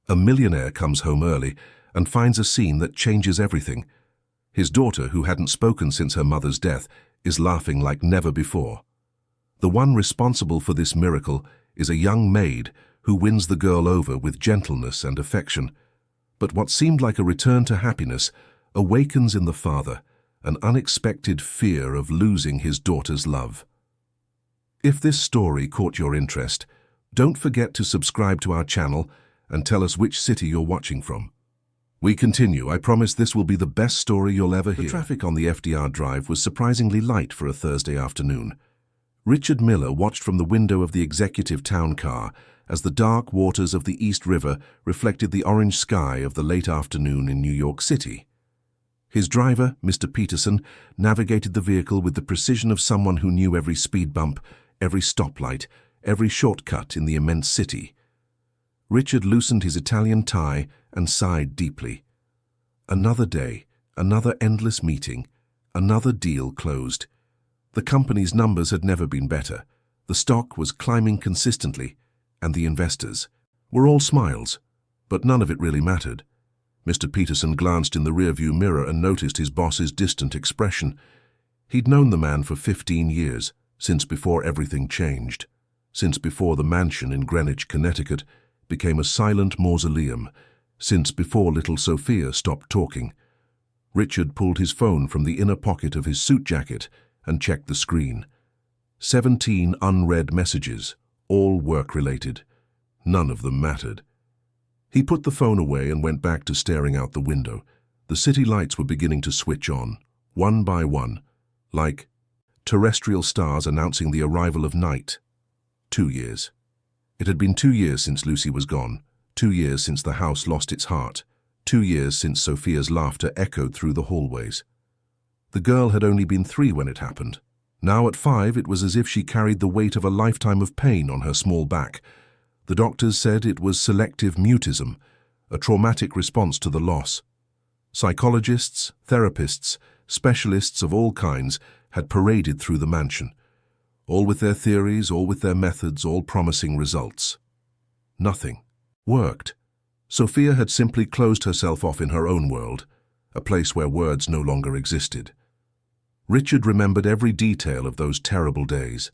A millionaire comes home early and finds a scene that changes everything. His daughter, who hadn't spoken since her mother's death, is laughing like never before. The one responsible for this miracle is a young maid who wins the girl over with gentleness and affection. But what seemed like a return to happiness awakens in the father an unexpected fear of losing his daughter's love. If this story caught your interest, don't forget to subscribe to our channel and tell us which city you're watching from. We continue. I promise this will be the best story you'll ever hear. The traffic on the FDR Drive was surprisingly light for a Thursday afternoon. Richard Miller watched from the window of the executive town car as the dark waters of the East River reflected the orange sky of the late afternoon in New York City. His driver, Mr. Peterson, navigated the vehicle with the precision of someone who knew every speed bump, every stoplight, every shortcut in the immense city. Richard loosened his Italian tie and sighed deeply. Another day, another endless meeting, another deal closed. The company's numbers had never been better. The stock was climbing consistently, and the investors were all smiles, but none of it really mattered. Mr. Peterson glanced in the rearview mirror and noticed his boss's distant expression. He'd known the man for 15 years, since before everything changed, since before the mansion in Greenwich, Connecticut, became a silent mausoleum, since before little Sophia stopped talking. Richard pulled his phone from the inner pocket of his suit jacket and checked the screen. 17 unread messages, all work-related. None of them mattered. He put the phone away and went back to staring out the window. The city lights were beginning to switch on, one by one, like terrestrial stars announcing the arrival of night. 2 years. It had been 2 years since Lucy was gone, 2 years since the house lost its heart, 2 years since Sophia's laughter echoed through the hallways. The girl had only been 3 when it happened. Now at 5, it was as if she carried the weight of a lifetime of pain on her small back. The doctors said it was selective mutism, a traumatic response to the loss. Psychologists, therapists, specialists of all kinds had paraded through the mansion, all with their theories, all with their methods, all promising results. Nothing worked. Sophia had simply closed herself off in her own world, a place where words no longer existed. Richard remembered every detail of those terrible days.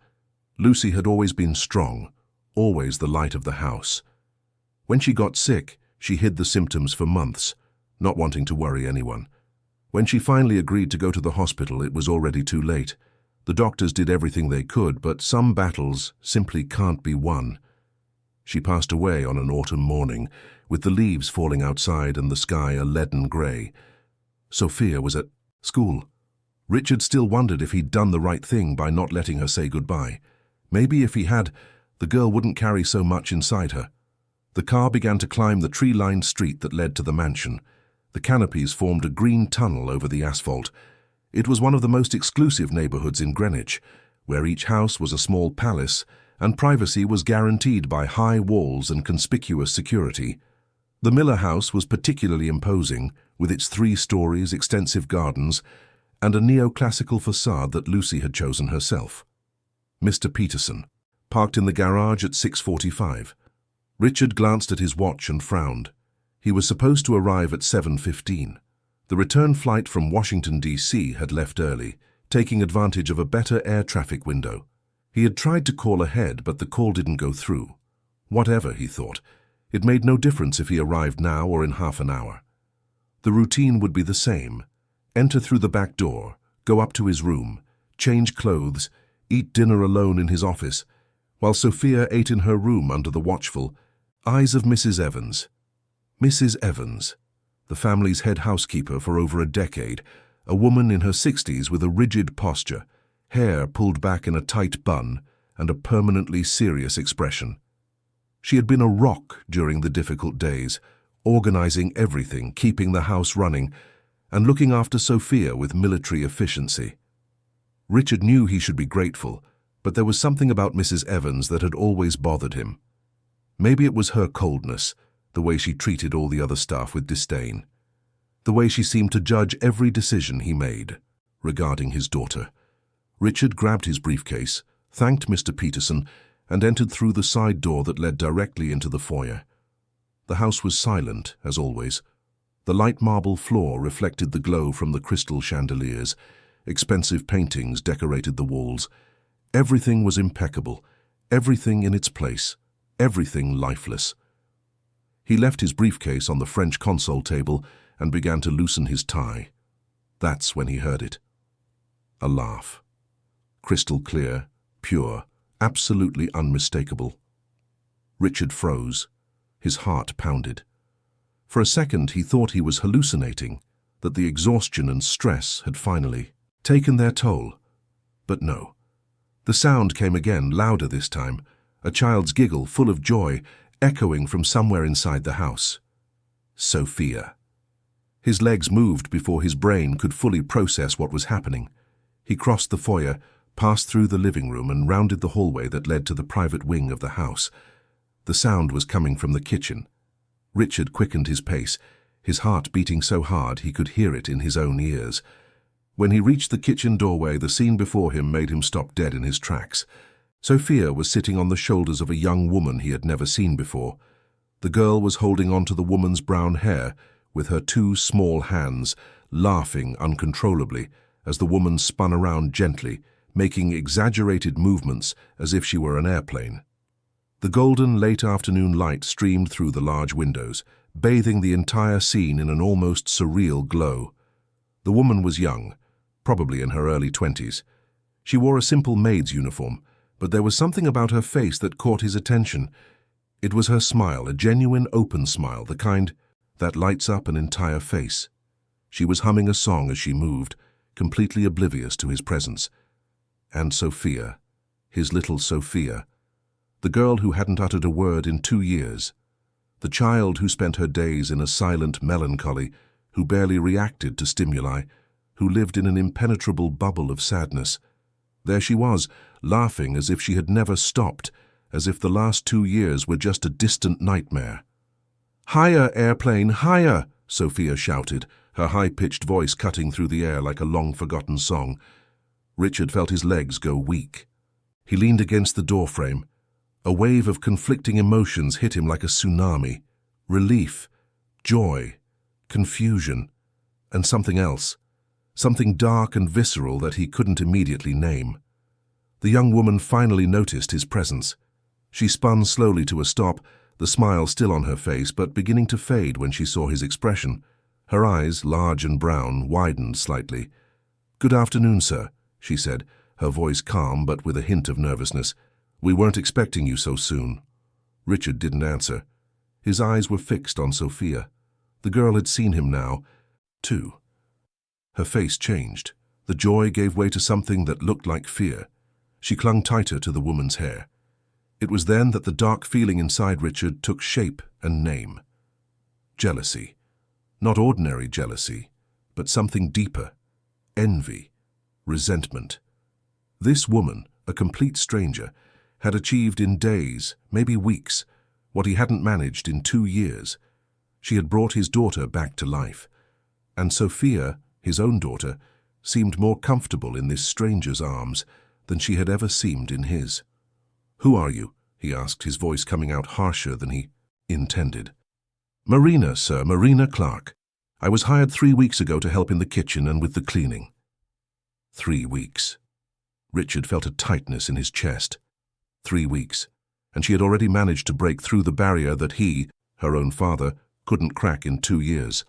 Lucy had always been strong, always the light of the house. When she got sick, she hid the symptoms for months, not wanting to worry anyone. When she finally agreed to go to the hospital, it was already too late. The doctors did everything they could, but some battles simply can't be won. She passed away on an autumn morning, with the leaves falling outside and the sky a leaden grey. Sophia was at school. Richard still wondered if he'd done the right thing by not letting her say goodbye. Maybe if he had, the girl wouldn't carry so much inside her. The car began to climb the tree-lined street that led to the mansion. The canopies formed a green tunnel over the asphalt. It was one of the most exclusive neighborhoods in Greenwich, where each house was a small palace, and privacy was guaranteed by high walls and conspicuous security. The Miller house was particularly imposing, with its 3 stories, extensive gardens, and a neoclassical facade that Lucy had chosen herself. Mr. Peterson parked in the garage at 6:45. Richard glanced at his watch and frowned. He was supposed to arrive at 7:15. The return flight from Washington, D.C. had left early, taking advantage of a better air traffic window. He had tried to call ahead, but the call didn't go through. Whatever, he thought. It made no difference if he arrived now or in half an hour. The routine would be the same. Enter through the back door, go up to his room, change clothes, eat dinner alone in his office, while Sophia ate in her room under the watchful eyes of Mrs. Evans. Mrs. Evans, the family's head housekeeper for over a decade, a woman in her 60s with a rigid posture, hair pulled back in a tight bun, and a permanently serious expression. She had been a rock during the difficult days, organizing everything, keeping the house running, and looking after Sophia with military efficiency. Richard knew he should be grateful, but there was something about Mrs. Evans that had always bothered him. Maybe it was her coldness, the way she treated all the other staff with disdain, the way she seemed to judge every decision he made regarding his daughter. Richard grabbed his briefcase, thanked Mr. Peterson, and entered through the side door that led directly into the foyer. The house was silent, as always. The light marble floor reflected the glow from the crystal chandeliers. Expensive paintings decorated the walls. Everything was impeccable, everything in its place, everything lifeless. He left his briefcase on the French console table and began to loosen his tie. That's when he heard it. A laugh. Crystal clear, pure, absolutely unmistakable. Richard froze. His heart pounded. For a second he thought he was hallucinating, that the exhaustion and stress had finally taken their toll. But no. The sound came again, louder this time, a child's giggle full of joy, echoing from somewhere inside the house. Sophia. His legs moved before his brain could fully process what was happening. He crossed the foyer, passed through the living room and rounded the hallway that led to the private wing of the house. The sound was coming from the kitchen. Richard quickened his pace, his heart beating so hard he could hear it in his own ears. When he reached the kitchen doorway, the scene before him made him stop dead in his tracks. Sophia was sitting on the shoulders of a young woman he had never seen before. The girl was holding on to the woman's brown hair with her two small hands, laughing uncontrollably as the woman spun around gently, making exaggerated movements as if she were an airplane. The golden late afternoon light streamed through the large windows, bathing the entire scene in an almost surreal glow. The woman was young, probably in her early 20s. She wore a simple maid's uniform, but there was something about her face that caught his attention. It was her smile, a genuine open smile, the kind that lights up an entire face. She was humming a song as she moved, completely oblivious to his presence. And Sophia, his little Sophia, the girl who hadn't uttered a word in 2 years, the child who spent her days in a silent melancholy, who barely reacted to stimuli, who lived in an impenetrable bubble of sadness. There she was, laughing as if she had never stopped, as if the last 2 years were just a distant nightmare. "Higher, airplane, higher!" Sophia shouted, her high-pitched voice cutting through the air like a long-forgotten song. Richard felt his legs go weak. He leaned against the doorframe. A wave of conflicting emotions hit him like a tsunami. Relief, joy, confusion, and something else. Something dark and visceral that he couldn't immediately name. The young woman finally noticed his presence. She spun slowly to a stop, the smile still on her face but beginning to fade when she saw his expression. Her eyes, large and brown, widened slightly. "Good afternoon, sir," she said, her voice calm but with a hint of nervousness. "We weren't expecting you so soon." Richard didn't answer. His eyes were fixed on Sophia. The girl had seen him now, too. Her face changed. The joy gave way to something that looked like fear. She clung tighter to the woman's hair. It was then that the dark feeling inside Richard took shape and name. Jealousy. Not ordinary jealousy, but something deeper. Envy. Resentment. This woman, a complete stranger, had achieved in days, maybe weeks, what he hadn't managed in 2 years. She had brought his daughter back to life. And Sophia, his own daughter, seemed more comfortable in this stranger's arms than she had ever seemed in his. "Who are you?" he asked, his voice coming out harsher than he intended. "Marina, sir, Marina Clark. I was hired 3 weeks ago to help in the kitchen and with the cleaning." 3 weeks. Richard felt a tightness in his chest. 3 weeks, and she had already managed to break through the barrier that he, her own father, couldn't crack in 2 years.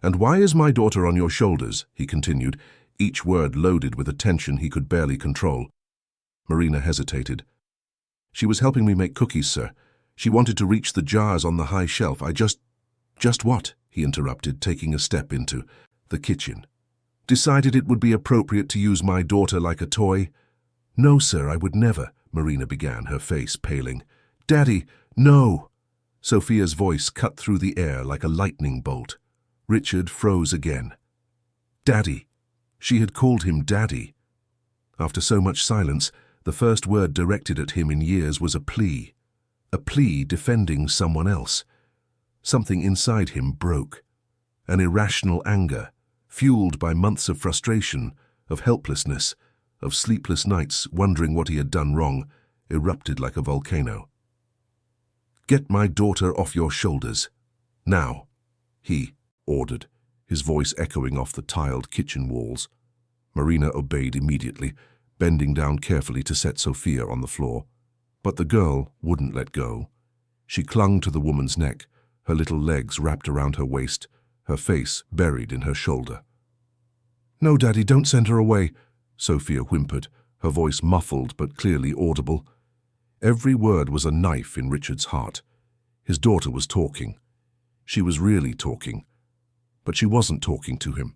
"And why is my daughter on your shoulders?" he continued, each word loaded with a tension he could barely control. Marina hesitated. "She was helping me make cookies, sir. She wanted to reach the jars on the high shelf. I just what?" he interrupted, taking a step into the kitchen. "Decided it would be appropriate to use my daughter like a toy." "No, sir, I would never," Marina began, her face paling. "Daddy, no!" Sophia's voice cut through the air like a lightning bolt. Richard froze again. Daddy. She had called him Daddy. After so much silence, the first word directed at him in years was a plea defending someone else. Something inside him broke. An irrational anger, fueled by months of frustration, of helplessness, of sleepless nights wondering what he had done wrong, erupted like a volcano. get my daughter off your shoulders. Now, he ordered, his voice echoing off the tiled kitchen walls. Marina obeyed immediately, bending down carefully to set Sophia on the floor. But the girl wouldn't let go. She clung to the woman's neck, her little legs wrapped around her waist, her face buried in her shoulder. "No, Daddy, don't send her away," Sophia whimpered, her voice muffled but clearly audible. Every word was a knife in Richard's heart. His daughter was talking. She was really talking. But she wasn't talking to him.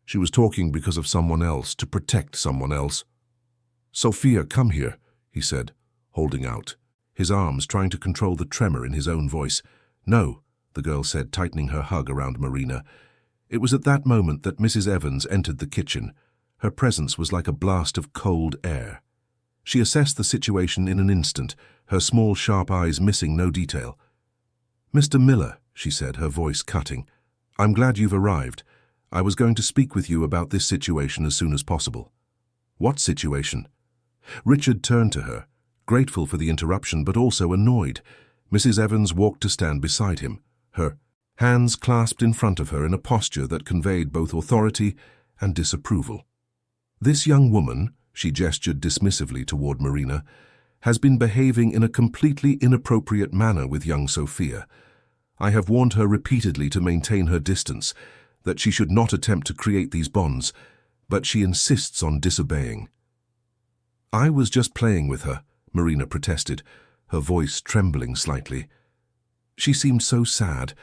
She was talking because of someone else, to protect someone else. "Sophia, come here," he said, holding out, his arms trying to control the tremor in his own voice. "No," the girl said, tightening her hug around Marina. It was at that moment that Mrs. Evans entered the kitchen. Her presence was like a blast of cold air. She assessed the situation in an instant, her small, sharp eyes missing no detail. "Mr. Miller," she said, her voice cutting, "I'm glad you've arrived. I was going to speak with you about this situation as soon as possible." "What situation?" Richard turned to her, grateful for the interruption but also annoyed. Mrs. Evans walked to stand beside him, her hands clasped in front of her in a posture that conveyed both authority and disapproval. "This young woman," she gestured dismissively toward Marina, "has been behaving in a completely inappropriate manner with young Sophia. I have warned her repeatedly to maintain her distance, that she should not attempt to create these bonds, but she insists on disobeying." "I was just playing with her," Marina protested, her voice trembling slightly. "She seemed so sad.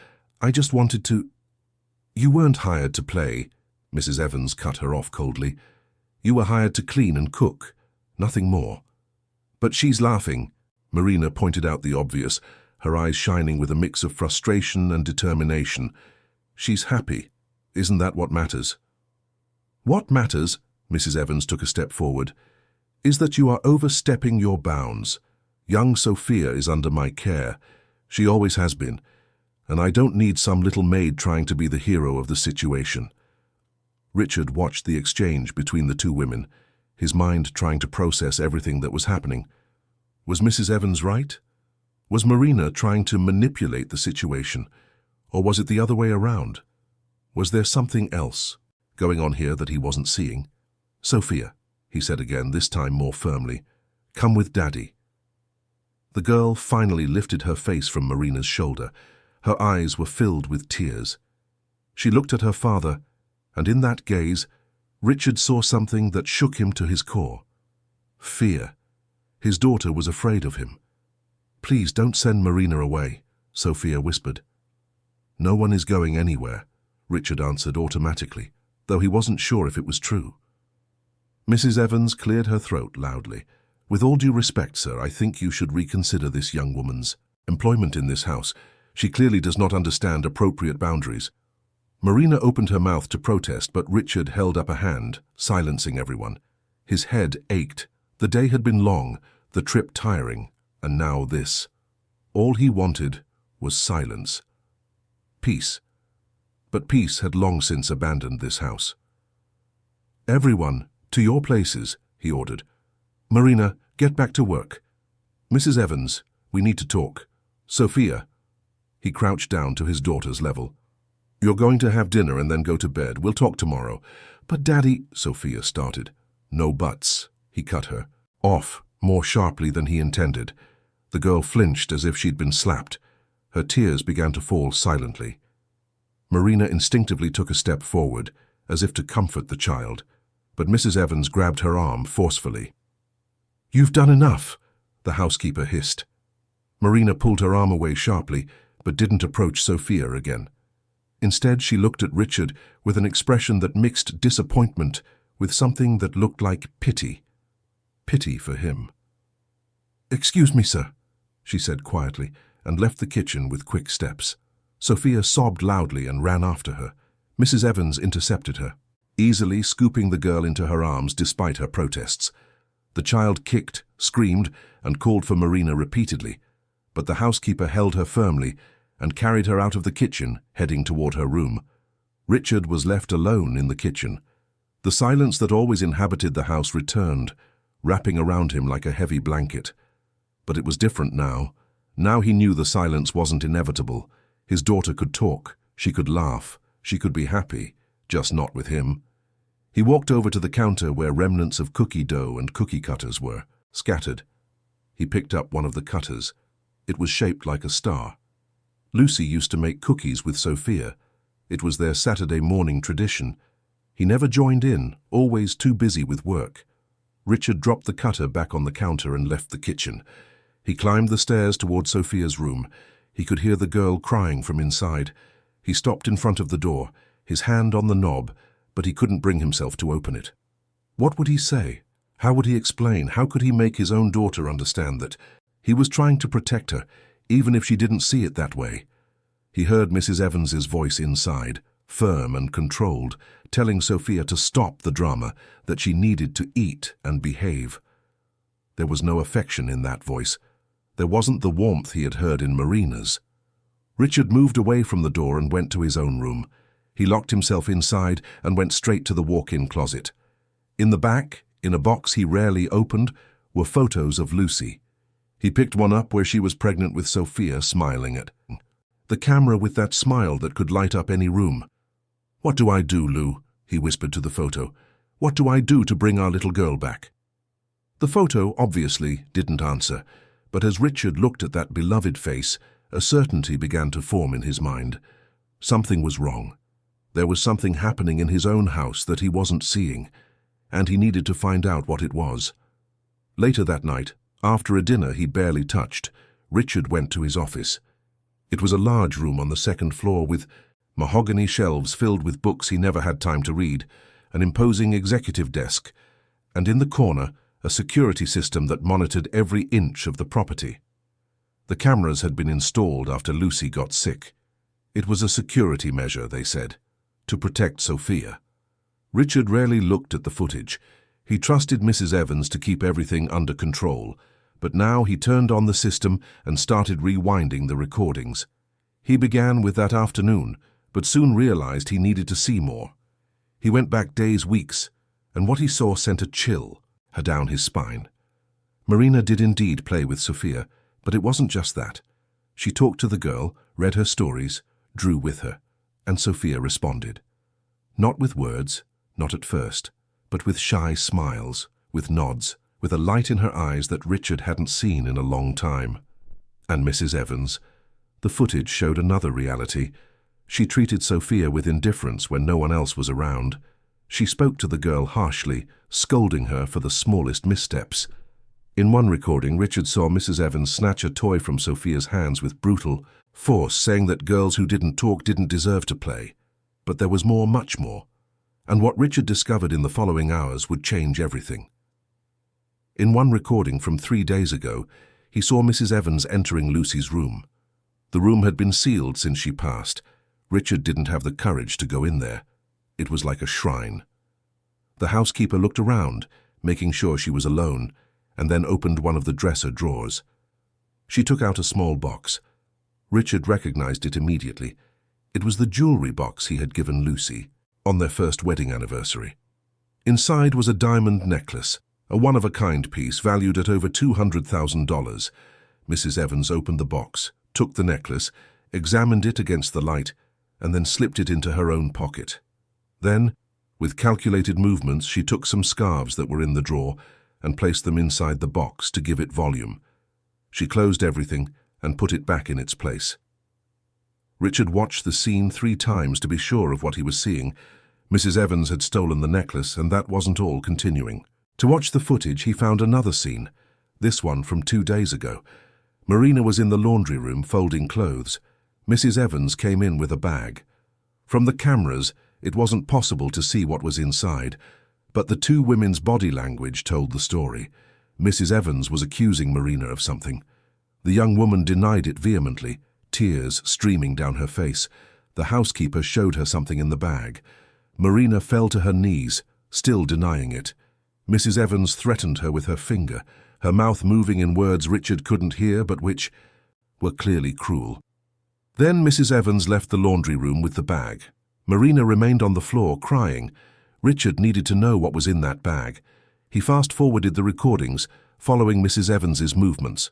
I just wanted to—" "You weren't hired to play," Mrs. Evans cut her off coldly. "You were hired to clean and cook, nothing more." "But she's laughing," Marina pointed out the obvious, her eyes shining with a mix of frustration and determination. "She's happy. Isn't that what matters?" "What matters," Mrs. Evans took a step forward, "is that you are overstepping your bounds. Young Sophia is under my care. She always has been. And I don't need some little maid trying to be the hero of the situation." Richard watched the exchange between the two women, his mind trying to process everything that was happening. Was Mrs. Evans right? Was Marina trying to manipulate the situation? Or was it the other way around? Was there something else going on here that he wasn't seeing? "Sophia," he said again, this time more firmly, "come with Daddy." The girl finally lifted her face from Marina's shoulder. Her eyes were filled with tears. She looked at her father, and in that gaze, Richard saw something that shook him to his core. Fear. His daughter was afraid of him. "Please don't send Marina away," Sophia whispered. "No one is going anywhere," Richard answered automatically, though he wasn't sure if it was true. Mrs. Evans cleared her throat loudly. "With all due respect, sir, I think you should reconsider this young woman's employment in this house. She clearly does not understand appropriate boundaries." Marina opened her mouth to protest, but Richard held up a hand, silencing everyone. His head ached. The day had been long, the trip tiring, and now this. All he wanted was silence. Peace. But peace had long since abandoned this house. "Everyone, to your places," he ordered. "Marina, get back to work. Mrs. Evans, we need to talk. Sophia." He crouched down to his daughter's level. "You're going to have dinner and then go to bed. We'll talk tomorrow." "But Daddy," Sophia started. "No buts," he cut her off more sharply than he intended. The girl flinched as if she'd been slapped. Her tears began to fall silently. Marina instinctively took a step forward, as if to comfort the child, but Mrs. Evans grabbed her arm forcefully. "You've done enough," the housekeeper hissed. Marina pulled her arm away sharply, but didn't approach Sophia again. Instead, she looked at Richard with an expression that mixed disappointment with something that looked like pity. Pity for him. "Excuse me, sir," she said quietly, and left the kitchen with quick steps. Sophia sobbed loudly and ran after her. Mrs. Evans intercepted her, easily scooping the girl into her arms despite her protests. The child kicked, screamed, and called for Marina repeatedly, but the housekeeper held her firmly and carried her out of the kitchen, heading toward her room. Richard was left alone in the kitchen. The silence that always inhabited the house returned, wrapping around him like a heavy blanket. But it was different now, Now he knew the silence wasn't inevitable. His daughter could talk, she could laugh, she could be happy, just not with him. He walked over to the counter where remnants of cookie dough and cookie cutters were scattered. He picked up one of the cutters. It was shaped like a star. Lucy used to make cookies with Sophia. It was their Saturday morning tradition. He never joined in, always too busy with work. Richard dropped the cutter back on the counter and left the kitchen. He climbed the stairs toward Sophia's room. He could hear the girl crying from inside. He stopped in front of the door, his hand on the knob, but he couldn't bring himself to open it. What would he say? How would he explain? How could he make his own daughter understand that he was trying to protect her, even if she didn't see it that way? He heard Mrs. Evans's voice inside, firm and controlled, telling Sophia to stop the drama, that she needed to eat and behave. There was no affection in that voice. There wasn't the warmth he had heard in Marina's. Richard moved away from the door and went to his own room. He locked himself inside and went straight to the walk-in closet. In the back, in a box he rarely opened, were photos of Lucy. He picked one up where she was pregnant with Sophia, smiling at the camera with that smile that could light up any room. "What do I do, Lou?" he whispered to the photo. "What do I do to bring our little girl back?" The photo obviously didn't answer, but as Richard looked at that beloved face, a certainty began to form in his mind. Something was wrong. There was something happening in his own house that he wasn't seeing, and he needed to find out what it was. Later that night, after a dinner he barely touched, Richard went to his office. It was a large room on the second floor with mahogany shelves filled with books he never had time to read, an imposing executive desk, and in the corner, a security system that monitored every inch of the property. The cameras had been installed after Lucy got sick. It was a security measure, they said, to protect Sophia. Richard rarely looked at the footage. He trusted Mrs. Evans to keep everything under control, but now he turned on the system and started rewinding the recordings. He began with that afternoon, but soon realized he needed to see more. He went back days, weeks, and what he saw sent a chill down his spine. Marina did indeed play with Sophia, but it wasn't just that. She talked to the girl, read her stories, drew with her, and Sophia responded. Not with words, not at first, but with shy smiles, with nods, with a light in her eyes that Richard hadn't seen in a long time. And Mrs. Evans? The footage showed another reality. She treated Sophia with indifference when no one else was around. She spoke to the girl harshly, scolding her for the smallest missteps. In one recording, Richard saw Mrs. Evans snatch a toy from Sophia's hands with brutal force, saying that girls who didn't talk didn't deserve to play. But there was more, much more. And what Richard discovered in the following hours would change everything. In one recording from 3 days ago, he saw Mrs. Evans entering Lucy's room. The room had been sealed since she passed. Richard didn't have the courage to go in there. It was like a shrine. The housekeeper looked around, making sure she was alone, and then opened one of the dresser drawers. She took out a small box. Richard recognized it immediately. It was the jewelry box he had given Lucy on their first wedding anniversary. Inside was a diamond necklace, a one-of-a-kind piece valued at over $200,000. Mrs. Evans opened the box, took the necklace, examined it against the light, and then slipped it into her own pocket. Then, with calculated movements, she took some scarves that were in the drawer and placed them inside the box to give it volume. She closed everything and put it back in its place. Richard watched the scene 3 times to be sure of what he was seeing. Mrs. Evans had stolen the necklace, and that wasn't all. Continuing to watch the footage, he found another scene, this one from 2 days ago. Marina was in the laundry room folding clothes. Mrs. Evans came in with a bag. From the cameras, it wasn't possible to see what was inside, but the 2 women's body language told the story. Mrs. Evans was accusing Marina of something. The young woman denied it vehemently, tears streaming down her face. The housekeeper showed her something in the bag. Marina fell to her knees, still denying it. Mrs. Evans threatened her with her finger, her mouth moving in words Richard couldn't hear but which were clearly cruel. Then Mrs. Evans left the laundry room with the bag. Marina remained on the floor, crying. Richard needed to know what was in that bag. He fast-forwarded the recordings, following Mrs. Evans's movements.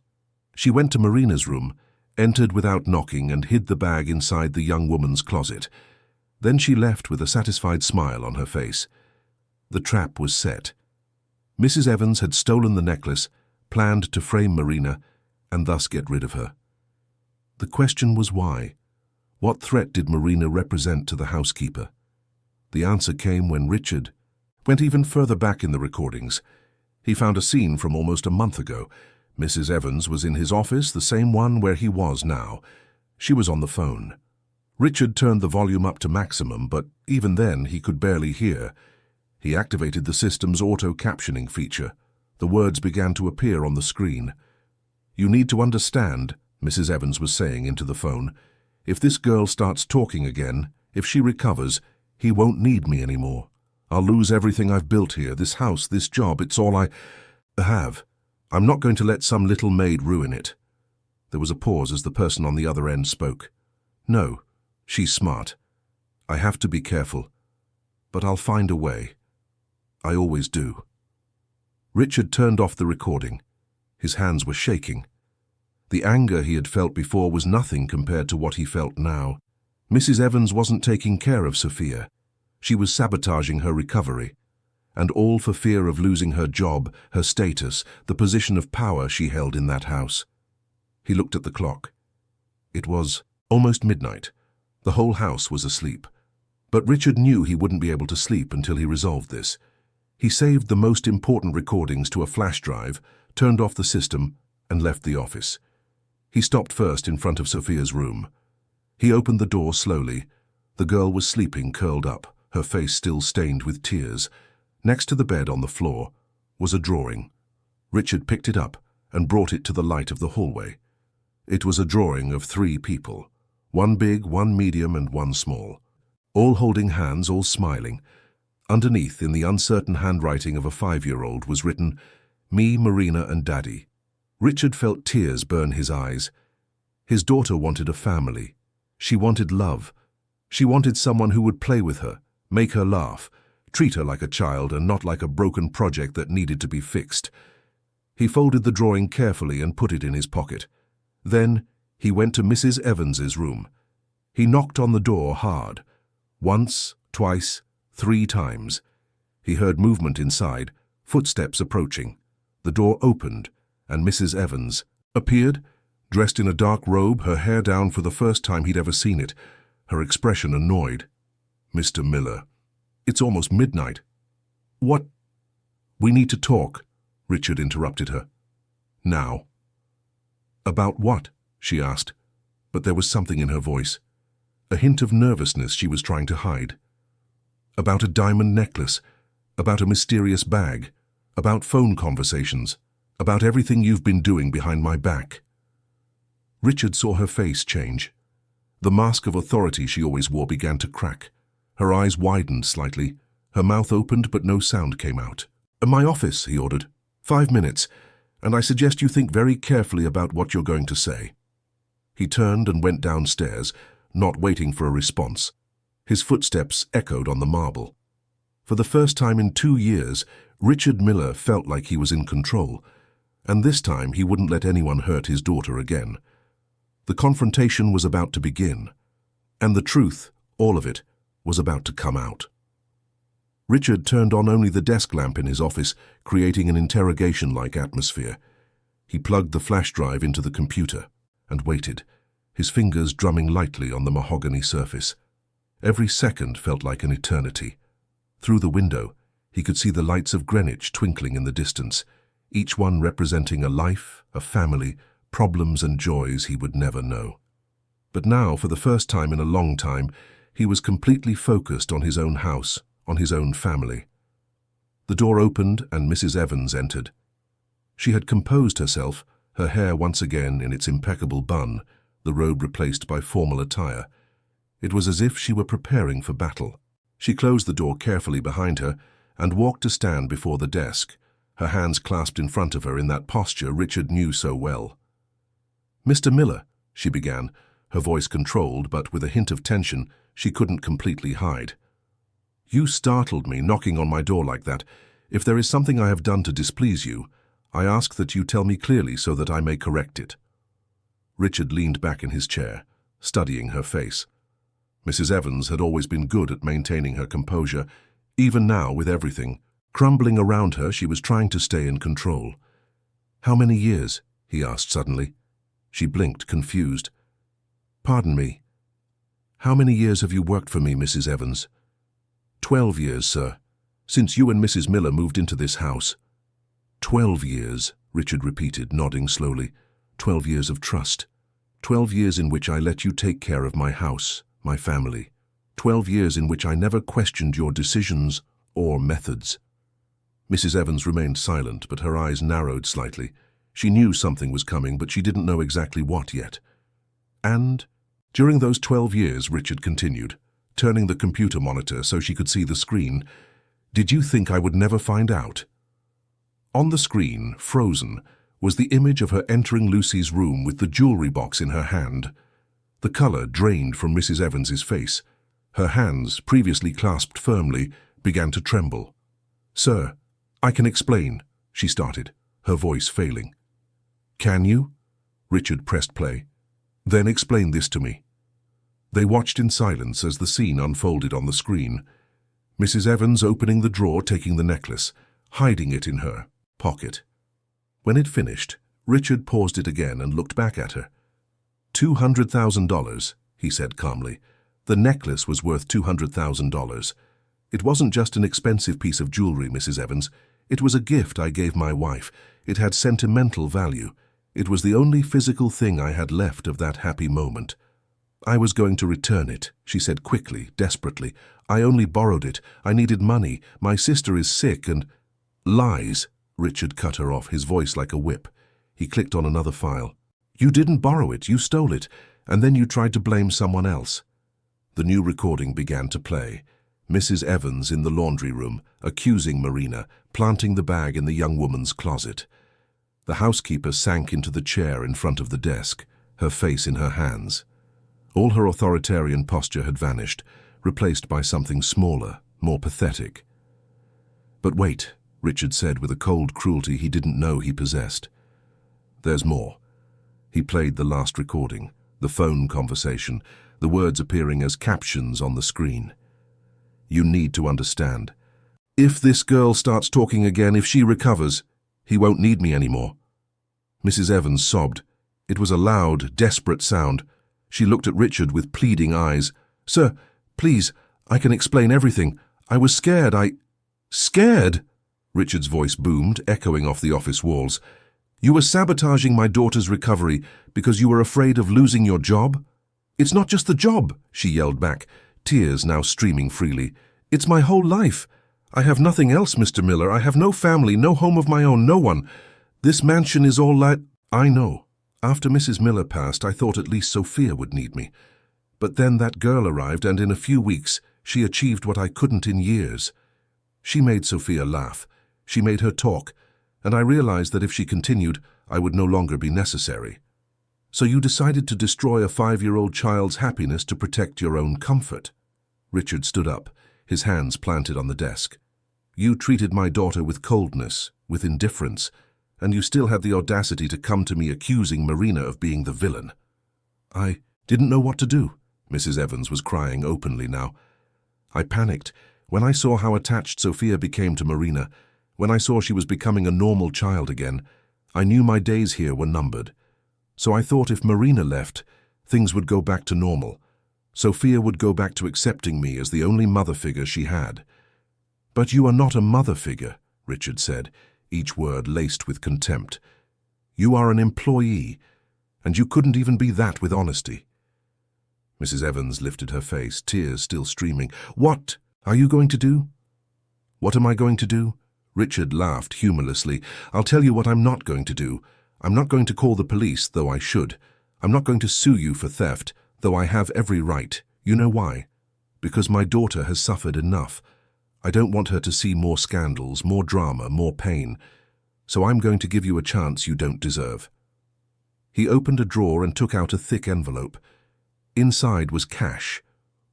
She went to Marina's room, entered without knocking, and hid the bag inside the young woman's closet. Then she left with a satisfied smile on her face. The trap was set. Mrs. Evans had stolen the necklace, planned to frame Marina, and thus get rid of her. The question was why? What threat did Marina represent to the housekeeper? The answer came when Richard went even further back in the recordings. He found a scene from almost a month ago. Mrs. Evans was in his office, the same one where he was now. She was on the phone. Richard turned the volume up to maximum, but even then he could barely hear. He activated the system's auto-captioning feature. The words began to appear on the screen. "You need to understand," Mrs. Evans was saying into the phone. "If this girl starts talking again, if she recovers, he won't need me anymore. I'll lose everything I've built here, this house, this job, it's all I have. I'm not going to let some little maid ruin it." There was a pause as the person on the other end spoke. "No, she's smart. I have to be careful. But I'll find a way. I always do." Richard turned off the recording. His hands were shaking. The anger he had felt before was nothing compared to what he felt now. Mrs. Evans wasn't taking care of Sophia. She was sabotaging her recovery. And all for fear of losing her job, her status, the position of power she held in that house. He looked at the clock. It was almost midnight. The whole house was asleep. But Richard knew he wouldn't be able to sleep until he resolved this. He saved the most important recordings to a flash drive, turned off the system, and left the office. He stopped first in front of Sophia's room. He opened the door slowly. The girl was sleeping, curled up, her face still stained with tears. Next to the bed on the floor was a drawing. Richard picked it up and brought it to the light of the hallway. It was a drawing of 3 people, one big, one medium, and one small, all holding hands, all smiling. Underneath, in the uncertain handwriting of a 5-year-old, was written, "Me, Marina, and Daddy." Richard felt tears burn his eyes. His daughter wanted a family. She wanted love. She wanted someone who would play with her, make her laugh, treat her like a child and not like a broken project that needed to be fixed. He folded the drawing carefully and put it in his pocket. Then he went to Mrs. Evans's room. He knocked on the door hard. Once, twice, 3 times. He heard movement inside, footsteps approaching. The door opened, and Mrs. Evans appeared, dressed in a dark robe, her hair down for the first time he'd ever seen it, her expression annoyed. "Mr. Miller, it's almost midnight." "What?" "We need to talk," Richard interrupted her. "Now." "About what?" she asked, but there was something in her voice, a hint of nervousness she was trying to hide. "About a diamond necklace, about a mysterious bag, about phone conversations, about everything you've been doing behind my back." Richard saw her face change. The mask of authority she always wore began to crack. Her eyes widened slightly. Her mouth opened, but no sound came out. "My office," he ordered. 5 minutes, and I suggest you think very carefully about what you're going to say." He turned and went downstairs, not waiting for a response. His footsteps echoed on the marble. For the first time in 2 years, Richard Miller felt like he was in control, and this time he wouldn't let anyone hurt his daughter again. The confrontation was about to begin, and the truth, all of it, was about to come out. Richard turned on only the desk lamp in his office, creating an interrogation-like atmosphere. He plugged the flash drive into the computer and waited, his fingers drumming lightly on the mahogany surface. Every second felt like an eternity. Through the window, he could see the lights of Greenwich twinkling in the distance, each one representing a life, a family, problems and joys he would never know. But now, for the first time in a long time, he was completely focused on his own house, on his own family. The door opened and Mrs. Evans entered. She had composed herself, her hair once again in its impeccable bun, the robe replaced by formal attire. It was as if she were preparing for battle. She closed the door carefully behind her and walked to stand before the desk, her hands clasped in front of her in that posture Richard knew so well. "Mr. Miller," she began, her voice controlled, but with a hint of tension she couldn't completely hide. "You startled me, knocking on my door like that. If there is something I have done to displease you, I ask that you tell me clearly so that I may correct it." Richard leaned back in his chair, studying her face. Mrs. Evans had always been good at maintaining her composure. Even now, with everything crumbling around her, she was trying to stay in control. "How many years?" he asked suddenly. She blinked, confused. "Pardon me. How many years have you worked for me, Mrs. Evans?" 12 years, sir. Since you and Mrs. Miller moved into this house." 12 years, Richard repeated, nodding slowly. 12 years of trust. 12 years in which I let you take care of my house, my family. 12 years in which I never questioned your decisions or methods. Mrs. Evans remained silent, but her eyes narrowed slightly. She knew something was coming, but she didn't know exactly what yet. "And during those 12 years," Richard continued, turning the computer monitor so she could see the screen, "did you think I would never find out?" On the screen, frozen, was the image of her entering Lucy's room with the jewelry box in her hand. The color drained from Mrs. Evans's face. Her hands, previously clasped firmly, began to tremble. "Sir, I can explain," she started, her voice failing. "Can you?" Richard pressed play. "Then explain this to me." They watched in silence as the scene unfolded on the screen. Mrs. Evans opening the drawer, taking the necklace, hiding it in her pocket. When it finished, Richard paused it again and looked back at her. $200,000, he said calmly. The necklace was worth $200,000. It wasn't just an expensive piece of jewelry, Mrs. Evans. It was a gift I gave my wife. It had sentimental value. It was the only physical thing I had left of that happy moment. "I was going to return it," she said quickly, desperately. "I only borrowed it. I needed money. My sister is sick and—" "Lies," Richard cut her off, his voice like a whip. He clicked on another file. "You didn't borrow it. You stole it. And then you tried to blame someone else." The new recording began to play. Mrs. Evans in the laundry room, accusing Marina, planting the bag in the young woman's closet. The housekeeper sank into the chair in front of the desk, her face in her hands. All her authoritarian posture had vanished, replaced by something smaller, more pathetic. "But wait," Richard said with a cold cruelty he didn't know he possessed. "There's more." He played the last recording, the phone conversation, the words appearing as captions on the screen. "You need to understand. If this girl starts talking again, if she recovers, he won't need me anymore." Mrs. Evans sobbed. It was a loud, desperate sound. She looked at Richard with pleading eyes. "Sir, please, I can explain everything. I was scared. Scared?" Richard's voice boomed, echoing off the office walls. "You were sabotaging my daughter's recovery because you were afraid of losing your job?" "It's not just the job," she yelled back, tears now streaming freely. "It's my whole life. I have nothing else, Mr. Miller. I have no family, no home of my own, no one. This mansion is all I know. After Mrs. Miller passed, I thought at least Sophia would need me. But then that girl arrived, and in a few weeks, she achieved what I couldn't in years. She made Sophia laugh. She made her talk, and I realized that if she continued, I would no longer be necessary. So you decided to destroy a 5-year-old child's happiness to protect your own comfort." Richard stood up, his hands planted on the desk. "You treated my daughter with coldness, with indifference, and you still had the audacity to come to me accusing Marina of being the villain." "I didn't know what to do." Mrs. Evans was crying openly now. "I panicked when I saw how attached Sophia became to Marina, when I saw she was becoming a normal child again. I knew my days here were numbered. So I thought if Marina left, things would go back to normal. Sophia would go back to accepting me as the only mother figure she had." "But you are not a mother figure," Richard said, each word laced with contempt. "You are an employee, and you couldn't even be that with honesty." Mrs. Evans lifted her face, tears still streaming. "What are you going to do?" "What am I going to do?" Richard laughed humorlessly. "I'll tell you what I'm not going to do. I'm not going to call the police, though I should. I'm not going to sue you for theft, though I have every right. You know why? Because my daughter has suffered enough. I don't want her to see more scandals, more drama, more pain. So I'm going to give you a chance you don't deserve." He opened a drawer and took out a thick envelope. Inside was cash,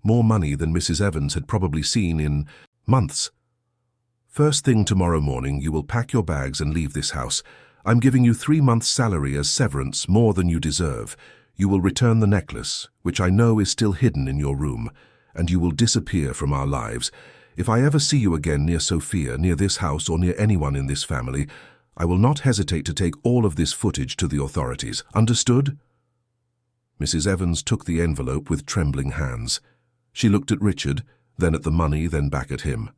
more money than Mrs. Evans had probably seen in months. "First thing tomorrow morning, you will pack your bags and leave this house. I'm giving you 3 months' salary as severance, more than you deserve. You will return the necklace, which I know is still hidden in your room, and you will disappear from our lives. If I ever see you again near Sophia, near this house, or near anyone in this family, I will not hesitate to take all of this footage to the authorities. Understood?" Mrs. Evans took the envelope with trembling hands. She looked at Richard, then at the money, then back at him.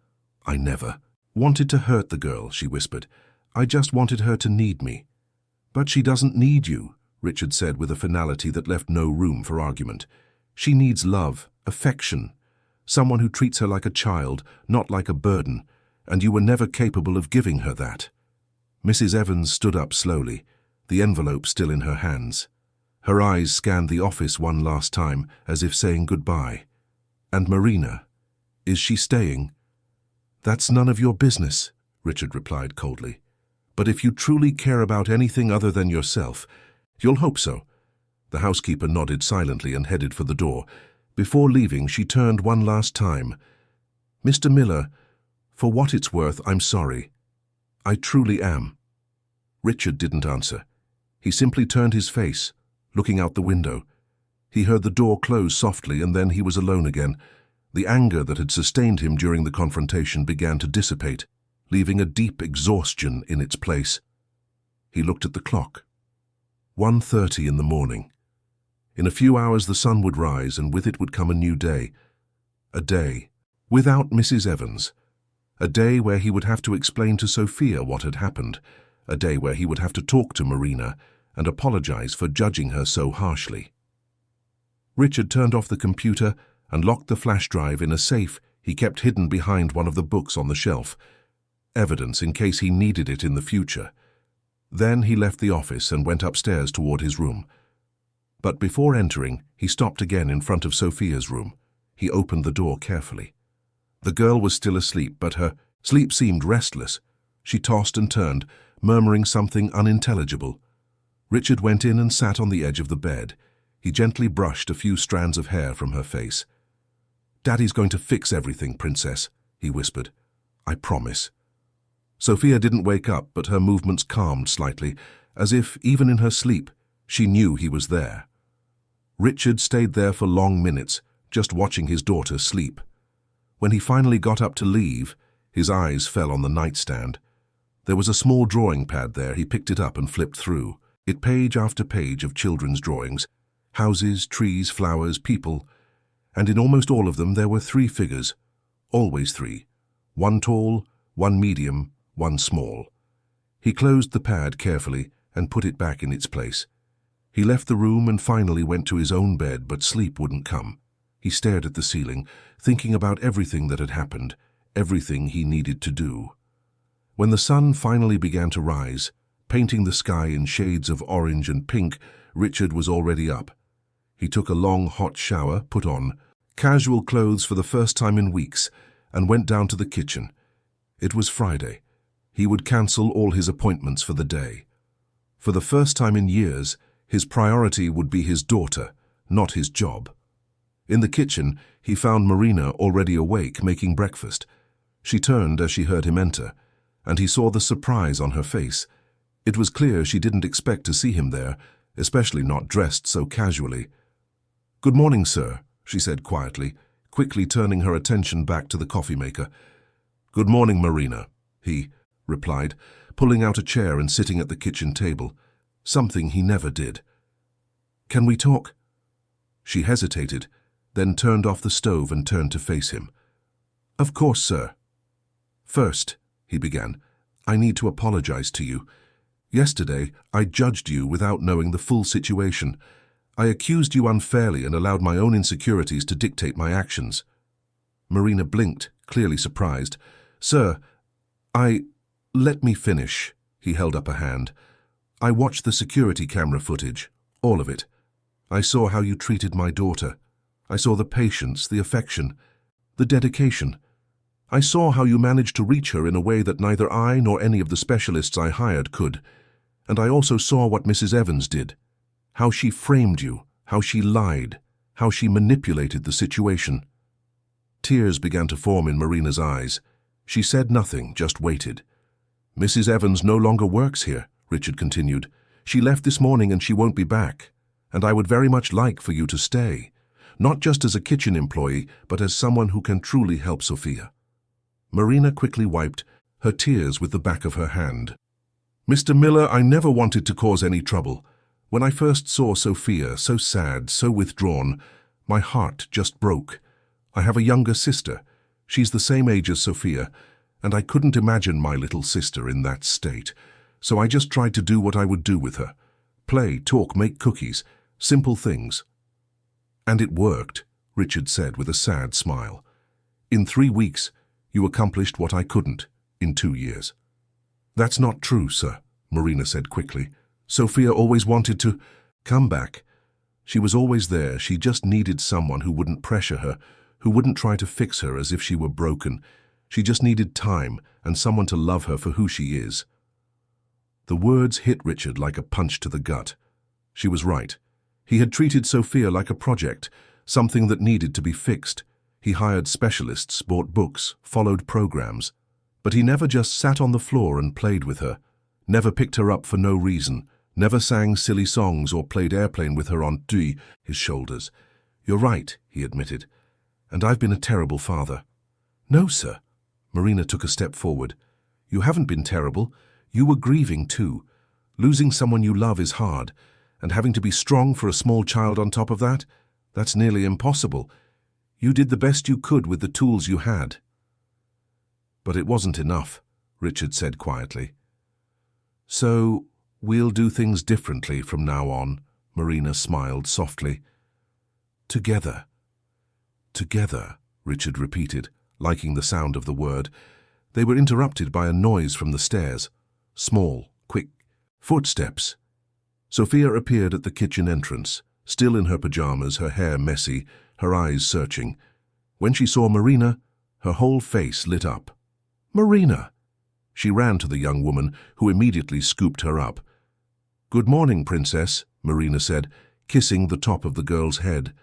"I never wanted to hurt the girl," she whispered. "I just wanted her to need me." "But she doesn't need you," Richard said with a finality that left no room for argument. "She needs love, affection, someone who treats her like a child, not like a burden, and you were never capable of giving her that." Mrs. Evans stood up slowly, the envelope still in her hands. Her eyes scanned the office one last time, as if saying goodbye. "And Marina, is she staying?" "That's none of your business," Richard replied coldly. "But if you truly care about anything other than yourself, you'll hope so." The housekeeper nodded silently and headed for the door. Before leaving, she turned one last time. "Mr. Miller, for what it's worth, I'm sorry. I truly am." Richard didn't answer. He simply turned his face, looking out the window. He heard the door close softly, and then he was alone again. The anger that had sustained him during the confrontation began to dissipate, leaving a deep exhaustion in its place. He looked at the clock. 1:30 in the morning. In a few hours the sun would rise, and with it would come a new day. A day without Mrs. Evans. A day where he would have to explain to Sophia what had happened. A day where he would have to talk to Marina and apologize for judging her so harshly. Richard turned off the computer and locked the flash drive in a safe he kept hidden behind one of the books on the shelf. Evidence in case he needed it in the future. Then he left the office and went upstairs toward his room. But before entering, he stopped again in front of Sophia's room. He opened the door carefully. The girl was still asleep, but her sleep seemed restless. She tossed and turned, murmuring something unintelligible. Richard went in and sat on the edge of the bed. He gently brushed a few strands of hair from her face. "Daddy's going to fix everything, Princess," he whispered. "I promise." Sophia didn't wake up, but her movements calmed slightly, as if, even in her sleep, she knew he was there. Richard stayed there for long minutes, just watching his daughter sleep. When he finally got up to leave, his eyes fell on the nightstand. There was a small drawing pad there. He picked it up and flipped through it, page after page of children's drawings. Houses, trees, flowers, people, and in almost all of them there were 3 figures, always 3, one tall, one medium, one small. He closed the pad carefully and put it back in its place. He left the room and finally went to his own bed, but sleep wouldn't come. He stared at the ceiling, thinking about everything that had happened, everything he needed to do. When the sun finally began to rise, painting the sky in shades of orange and pink, Richard was already up. He took a long, hot shower, put on casual clothes for the first time in weeks, and went down to the kitchen. It was Friday. He would cancel all his appointments for the day. For the first time in years, his priority would be his daughter, not his job. In the kitchen, he found Marina already awake, making breakfast. She turned as she heard him enter, and he saw the surprise on her face. It was clear she didn't expect to see him there, especially not dressed so casually. "Good morning, sir," she said quietly, quickly turning her attention back to the coffee maker. "Good morning, Marina," he replied, pulling out a chair and sitting at the kitchen table, something he never did. "Can we talk?" She hesitated, then turned off the stove and turned to face him. "Of course, sir." "First," he began, "I need to apologize to you. Yesterday, I judged you without knowing the full situation. I accused you unfairly and allowed my own insecurities to dictate my actions." Marina blinked, clearly surprised. "Sir, let me finish." He held up a hand. "I watched the security camera footage, all of it. I saw how you treated my daughter. I saw the patience, the affection, the dedication. I saw how you managed to reach her in a way that neither I nor any of the specialists I hired could. And I also saw what Mrs. Evans did. How she framed you, how she lied, how she manipulated the situation." Tears began to form in Marina's eyes. She said nothing, just waited. "Mrs. Evans no longer works here," Richard continued. "She left this morning and she won't be back. and I would very much like for you to stay, not just as a kitchen employee, but as someone who can truly help Sophia." Marina quickly wiped her tears with the back of her hand. "Mr. Miller, I never wanted to cause any trouble. When I first saw Sophia, so sad, so withdrawn, my heart just broke. I have a younger sister. She's the same age as Sophia, and I couldn't imagine my little sister in that state. So I just tried to do what I would do with her. Play, talk, make cookies, simple things." "And it worked," Richard said with a sad smile. "In 3 weeks, you accomplished what I couldn't in 2 years." "That's not true, sir," Marina said quickly. "Sophia always wanted to come back. She was always there. She just needed someone who wouldn't pressure her, who wouldn't try to fix her as if she were broken. She just needed time and someone to love her for who she is." The words hit Richard like a punch to the gut. She was right. He had treated Sophia like a project, something that needed to be fixed. He hired specialists, bought books, followed programs. But he never just sat on the floor and played with her, never picked her up for no reason, never sang silly songs or played airplane with her on his shoulders. "You're right," he admitted, "and I've been a terrible father." "No, sir." Marina took a step forward. "You haven't been terrible. You were grieving too. Losing someone you love is hard, and having to be strong for a small child on top of that, that's nearly impossible. You did the best you could with the tools you had." "But it wasn't enough," Richard said quietly. "So we'll do things differently from now on," Marina smiled softly. "Together." "Together," Richard repeated, liking the sound of the word. They were interrupted by a noise from the stairs. Small, quick footsteps. Sophia appeared at the kitchen entrance, still in her pajamas, her hair messy, her eyes searching. When she saw Marina, her whole face lit up. "Marina!" She ran to the young woman, who immediately scooped her up. "Good morning, Princess," Marina said, kissing the top of the girl's head.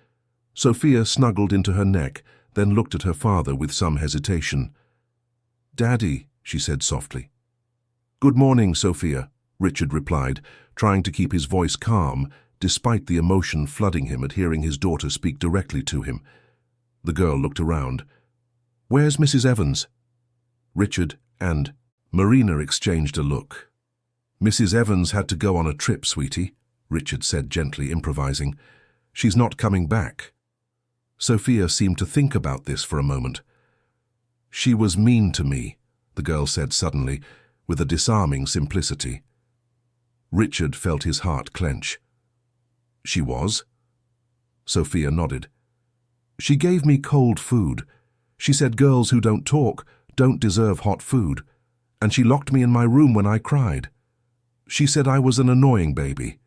Sophia snuggled into her neck, then looked at her father with some hesitation. "Daddy," she said softly. "Good morning, Sophia," Richard replied, trying to keep his voice calm, despite the emotion flooding him at hearing his daughter speak directly to him. The girl looked around. "Where's Mrs. Evans?" Richard and Marina exchanged a look. "Mrs. Evans had to go on a trip, sweetie," Richard said gently, improvising. "She's not coming back." Sophia seemed to think about this for a moment. "She was mean to me," the girl said suddenly, with a disarming simplicity. Richard felt his heart clench. "She was?" Sophia nodded. "She gave me cold food. She said girls who don't talk don't deserve hot food, and she locked me in my room when I cried. She said I was an annoying baby."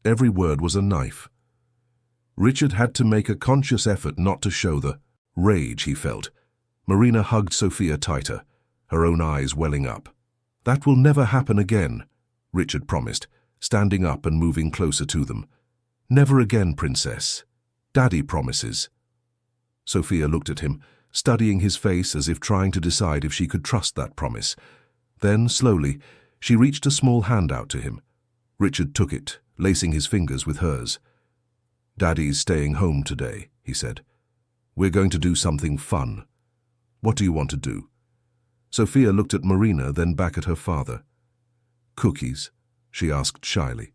Every word was a knife. Richard had to make a conscious effort not to show the rage he felt. Marina hugged Sophia tighter, her own eyes welling up. "That will never happen again," Richard promised, standing up and moving closer to them. "Never again, Princess. Daddy promises." Sophia looked at him, studying his face as if trying to decide if she could trust that promise. Then, slowly, she reached a small hand out to him. Richard took it, lacing his fingers with hers. "Daddy's staying home today," he said. "We're going to do something fun. What do you want to do?" Sophia looked at Marina, then back at her father. "Cookies?" she asked shyly.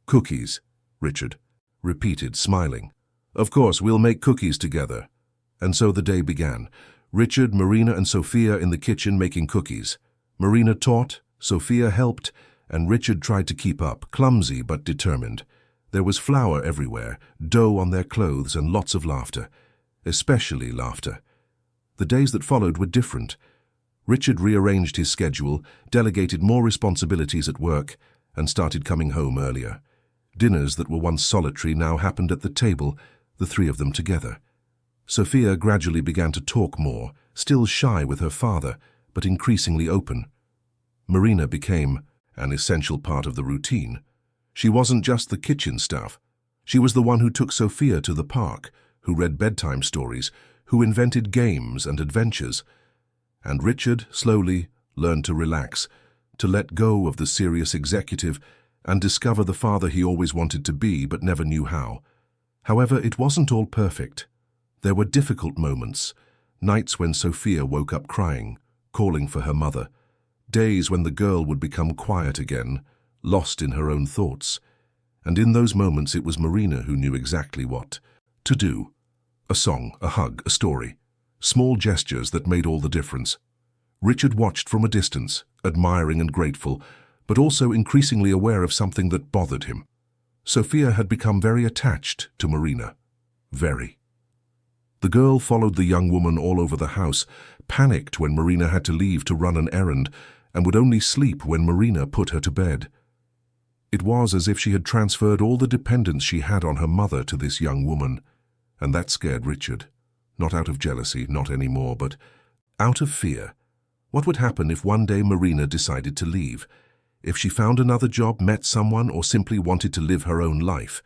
"Cookies," Richard repeated, smiling. "Of course, we'll make cookies together." And so the day began. Richard, Marina, and Sophia in the kitchen making cookies. Marina taught, Sophia helped, and Richard tried to keep up, clumsy but determined. There was flour everywhere, dough on their clothes, and lots of laughter. Especially laughter. The days that followed were different. Richard rearranged his schedule, delegated more responsibilities at work, and started coming home earlier. Dinners that were once solitary now happened at the table, the three of them together. Sophia gradually began to talk more, still shy with her father, but increasingly open. Marina became an essential part of the routine. She wasn't just the kitchen staff. She was the one who took Sophia to the park, who read bedtime stories, who invented games and adventures. And Richard slowly learned to relax, to let go of the serious executive, and discover the father he always wanted to be but never knew how. However, it wasn't all perfect. There were difficult moments, nights when Sophia woke up crying, calling for her mother, days when the girl would become quiet again, lost in her own thoughts. And in those moments it was Marina who knew exactly what to do. A song, a hug, a story. Small gestures that made all the difference. Richard watched from a distance, admiring and grateful, but also increasingly aware of something that bothered him. Sophia had become very attached to Marina. Very. The girl followed the young woman all over the house, panicked when Marina had to leave to run an errand, and would only sleep when Marina put her to bed. It was as if she had transferred all the dependence she had on her mother to this young woman, and that scared Richard. Not out of jealousy, not anymore, but out of fear. What would happen if one day Marina decided to leave? If she found another job, met someone, or simply wanted to live her own life?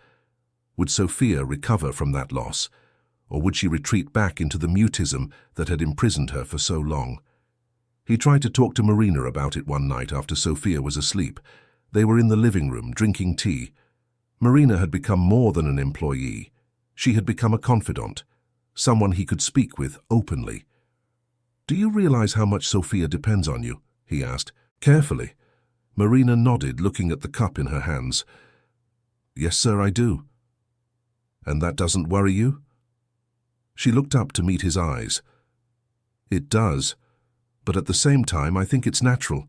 Would Sophia recover from that loss? Or would she retreat back into the mutism that had imprisoned her for so long? He tried to talk to Marina about it one night after Sophia was asleep. They were in the living room, drinking tea. Marina had become more than an employee. She had become a confidant, someone he could speak with openly. "Do you realize how much Sophia depends on you?" he asked, carefully. Marina nodded, looking at the cup in her hands. "Yes, sir, I do." "And that doesn't worry you?" She looked up to meet his eyes. "It does, but at the same time I think it's natural.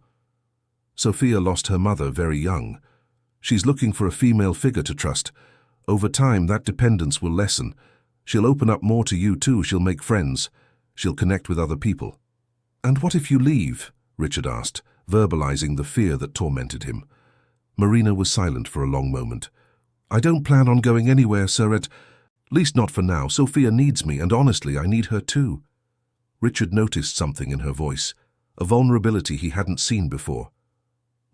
Sophia lost her mother very young. She's looking for a female figure to trust. Over time, that dependence will lessen. She'll open up more to you too, she'll make friends. She'll connect with other people." "And what if you leave?" Richard asked, verbalizing the fear that tormented him. Marina was silent for a long moment. "I don't plan on going anywhere, sir, at least not for now. Sophia needs me, and honestly, I need her too." Richard noticed something in her voice, a vulnerability he hadn't seen before.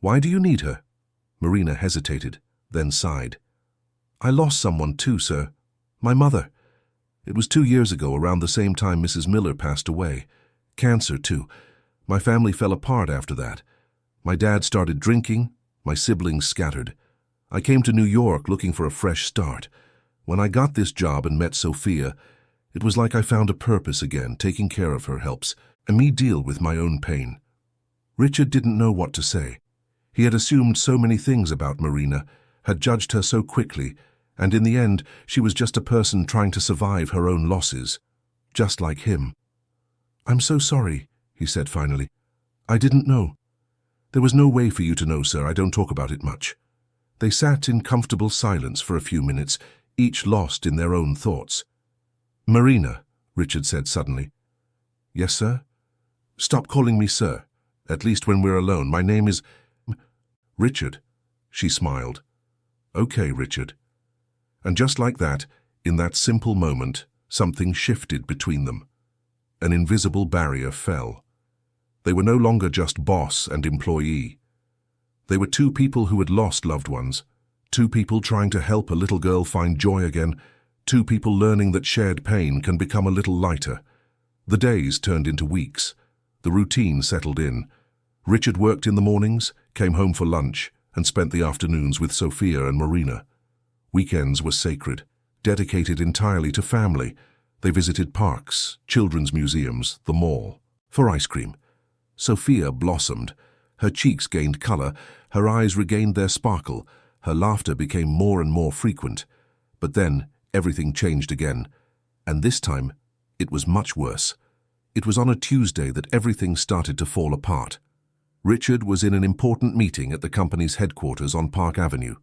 "Why do you need her?" Marina hesitated, then sighed. "I lost someone too, sir. My mother. It was 2 years ago, around the same time Mrs. Miller passed away. Cancer, too. My family fell apart after that. My dad started drinking, my siblings scattered. I came to New York looking for a fresh start. When I got this job and met Sophia, it was like I found a purpose again. Taking care of her helps, and me deal with my own pain." Richard didn't know what to say. He had assumed so many things about Marina, had judged her so quickly, and in the end, she was just a person trying to survive her own losses, just like him. "I'm so sorry," he said finally. "I didn't know." "There was no way for you to know, sir. I don't talk about it much." They sat in comfortable silence for a few minutes, each lost in their own thoughts. "Marina," Richard said suddenly. "Yes, sir?" "Stop calling me sir, at least when we're alone. My name is Richard." She smiled. "Okay, Richard." And just like that, in that simple moment, something shifted between them. An invisible barrier fell. They were no longer just boss and employee. They were two people who had lost loved ones, two people trying to help a little girl find joy again, two people learning that shared pain can become a little lighter. The days turned into weeks. The routine settled in. Richard worked in the mornings, came home for lunch, and spent the afternoons with Sophia and Marina. Weekends were sacred, dedicated entirely to family. They visited parks, children's museums, the mall, for ice cream. Sophia blossomed. Her cheeks gained color, her eyes regained their sparkle, her laughter became more and more frequent. But then, everything changed again. And this time, it was much worse. It was on a Tuesday that everything started to fall apart. Richard was in an important meeting at the company's headquarters on Park Avenue.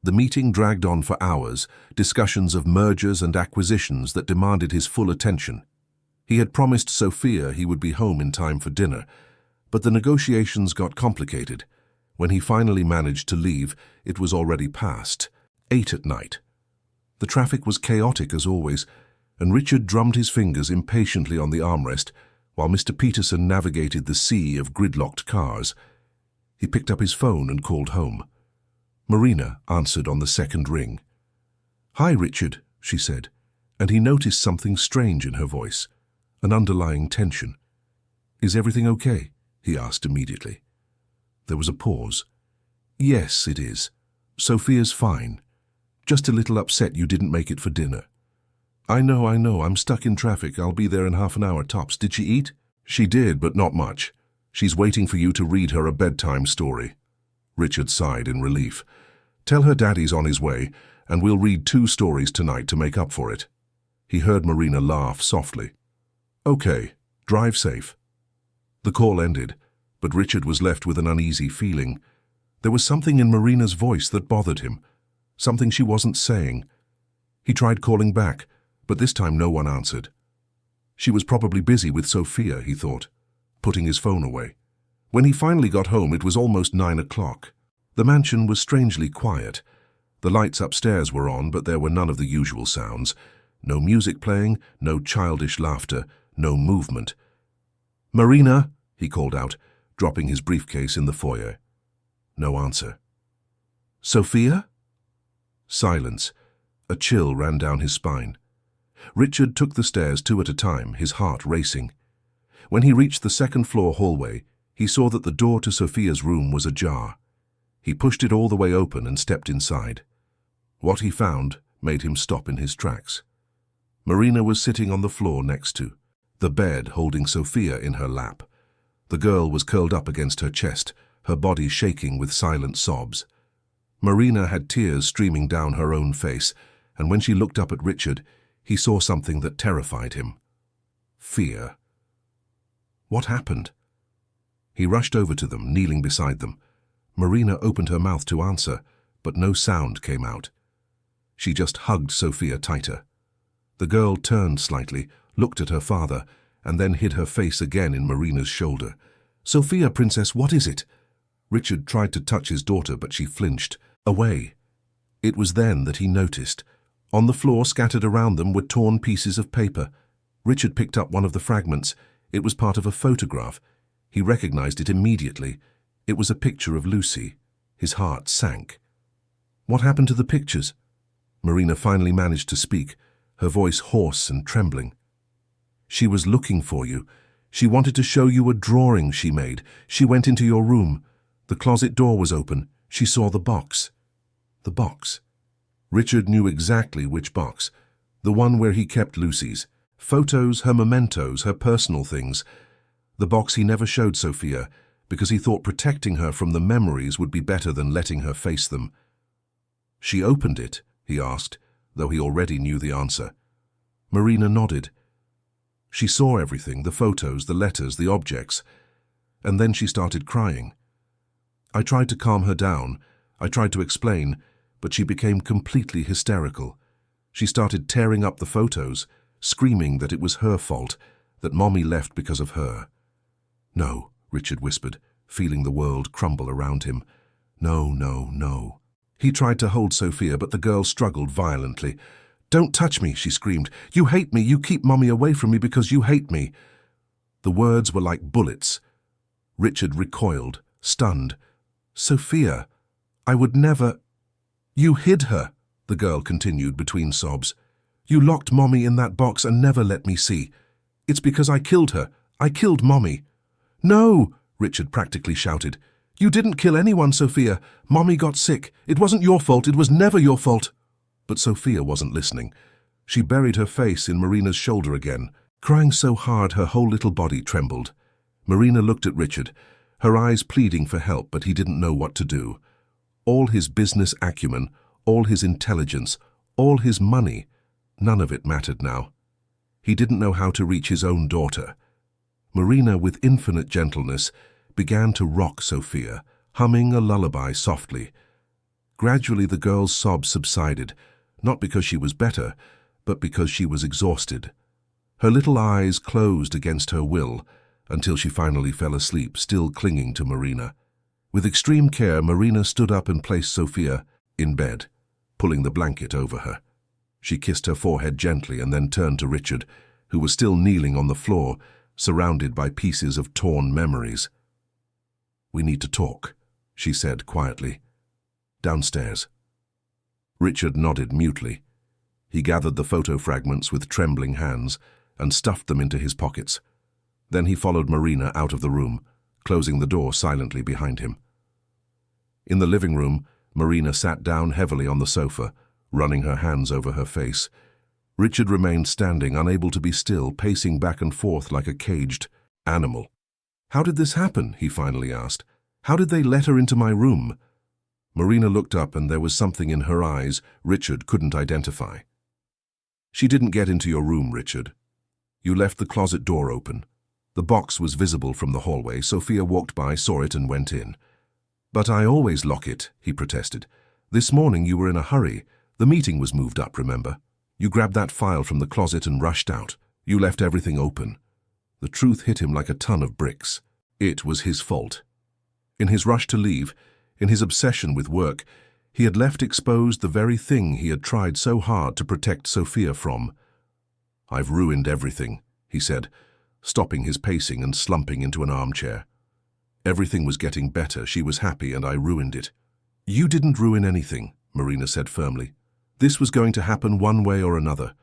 The meeting dragged on for hours, discussions of mergers and acquisitions that demanded his full attention. He had promised Sophia he would be home in time for dinner, but the negotiations got complicated. When he finally managed to leave, it was already past 8 at night. The traffic was chaotic as always, and Richard drummed his fingers impatiently on the armrest while Mr. Peterson navigated the sea of gridlocked cars. He picked up his phone and called home. Marina answered on the second ring. "Hi, Richard," she said, and he noticed something strange in her voice, an underlying tension. "Is everything okay?" he asked immediately. There was a pause. "Yes, it is," Sophia's fine. Just a little upset you didn't make it for dinner. I know, I'm stuck in traffic. I'll be there in half an hour tops. Did she eat? She did, but not much. She's waiting for you to read her a bedtime story. Richard sighed in relief. Tell her Daddy's on his way, and we'll read 2 stories tonight to make up for it. He heard Marina laugh softly. Okay, drive safe. The call ended, but Richard was left with an uneasy feeling. There was something in Marina's voice that bothered him, something she wasn't saying. He tried calling back, but this time no one answered. She was probably busy with Sophia, he thought, putting his phone away. When he finally got home, it was almost 9 o'clock. The mansion was strangely quiet. The lights upstairs were on, but there were none of the usual sounds. No music playing, no childish laughter, no movement. Marina, he called out, dropping his briefcase in the foyer. No answer. Sophia? Silence. A chill ran down his spine. Richard took the stairs 2 at a time, his heart racing. When he reached the second-floor hallway, he saw that the door to Sophia's room was ajar. He pushed it all the way open and stepped inside. What he found made him stop in his tracks. Marina was sitting on the floor next to the bed, holding Sophia in her lap. The girl was curled up against her chest, her body shaking with silent sobs. Marina had tears streaming down her own face, and when she looked up at Richard, he saw something that terrified him. Fear. What happened? He rushed over to them, kneeling beside them. Marina opened her mouth to answer, but no sound came out. She just hugged Sophia tighter. The girl turned slightly, looked at her father, and then hid her face again in Marina's shoulder. Sophia, princess, what is it? Richard tried to touch his daughter, but she flinched. Away. It was then that he noticed. On the floor, scattered around them, were torn pieces of paper. Richard picked up one of the fragments. It was part of a photograph. He recognized it immediately. It was a picture of Lucy. His heart sank. What happened to the pictures? Marina finally managed to speak, her voice hoarse and trembling. She was looking for you. She wanted to show you a drawing she made. She went into your room. The closet door was open. She saw the box. The box. Richard knew exactly which box. The one where he kept Lucy's. Photos, her mementos, her personal things. The box he never showed Sophia, because he thought protecting her from the memories would be better than letting her face them. She opened it, he asked, though he already knew the answer. Marina nodded. She saw everything, the photos, the letters, the objects, and then she started crying. I tried to calm her down. I tried to explain, but she became completely hysterical. She started tearing up the photos, screaming that it was her fault, that Mommy left because of her. No, Richard whispered, feeling the world crumble around him. No, no, no. He tried to hold Sophia, but the girl struggled violently. Don't touch me, she screamed. You hate me. You keep Mommy away from me because you hate me. The words were like bullets. Richard recoiled, stunned. Sophia, I would never... You hid her, the girl continued between sobs. You locked Mommy in that box and never let me see. It's because I killed her. I killed Mommy. No, Richard practically shouted. You didn't kill anyone, Sophia. Mommy got sick. It wasn't your fault. It was never your fault. But Sophia wasn't listening. She buried her face in Marina's shoulder again, crying so hard her whole little body trembled. Marina looked at Richard, her eyes pleading for help, but he didn't know what to do. All his business acumen, all his intelligence, all his money, none of it mattered now. He didn't know how to reach his own daughter. Marina, with infinite gentleness, began to rock Sophia, humming a lullaby softly. Gradually the girl's sobs subsided, not because she was better, but because she was exhausted. Her little eyes closed against her will, until she finally fell asleep, still clinging to Marina. With extreme care, Marina stood up and placed Sophia in bed, pulling the blanket over her. She kissed her forehead gently and then turned to Richard, who was still kneeling on the floor, surrounded by pieces of torn memories. We need to talk, she said quietly. Downstairs. Richard nodded mutely. He gathered the photo fragments with trembling hands and stuffed them into his pockets. Then he followed Marina out of the room, closing the door silently behind him. In the living room, Marina sat down heavily on the sofa, running her hands over her face. Richard remained standing, unable to be still, pacing back and forth like a caged animal. "How did this happen?" he finally asked. "How did they let her into my room?" Marina looked up, and there was something in her eyes Richard couldn't identify. "She didn't get into your room, Richard. You left the closet door open. The box was visible from the hallway. Sophia walked by, saw it, and went in." "But I always lock it," he protested. "This morning you were in a hurry. The meeting was moved up, remember? You grabbed that file from the closet and rushed out. You left everything open." The truth hit him like a ton of bricks. It was his fault. In his rush to leave, in his obsession with work, he had left exposed the very thing he had tried so hard to protect Sophia from. "I've ruined everything," he said, stopping his pacing and slumping into an armchair. "Everything was getting better, she was happy, and I ruined it." "You didn't ruin anything," Marina said firmly. "This was going to happen one way or another.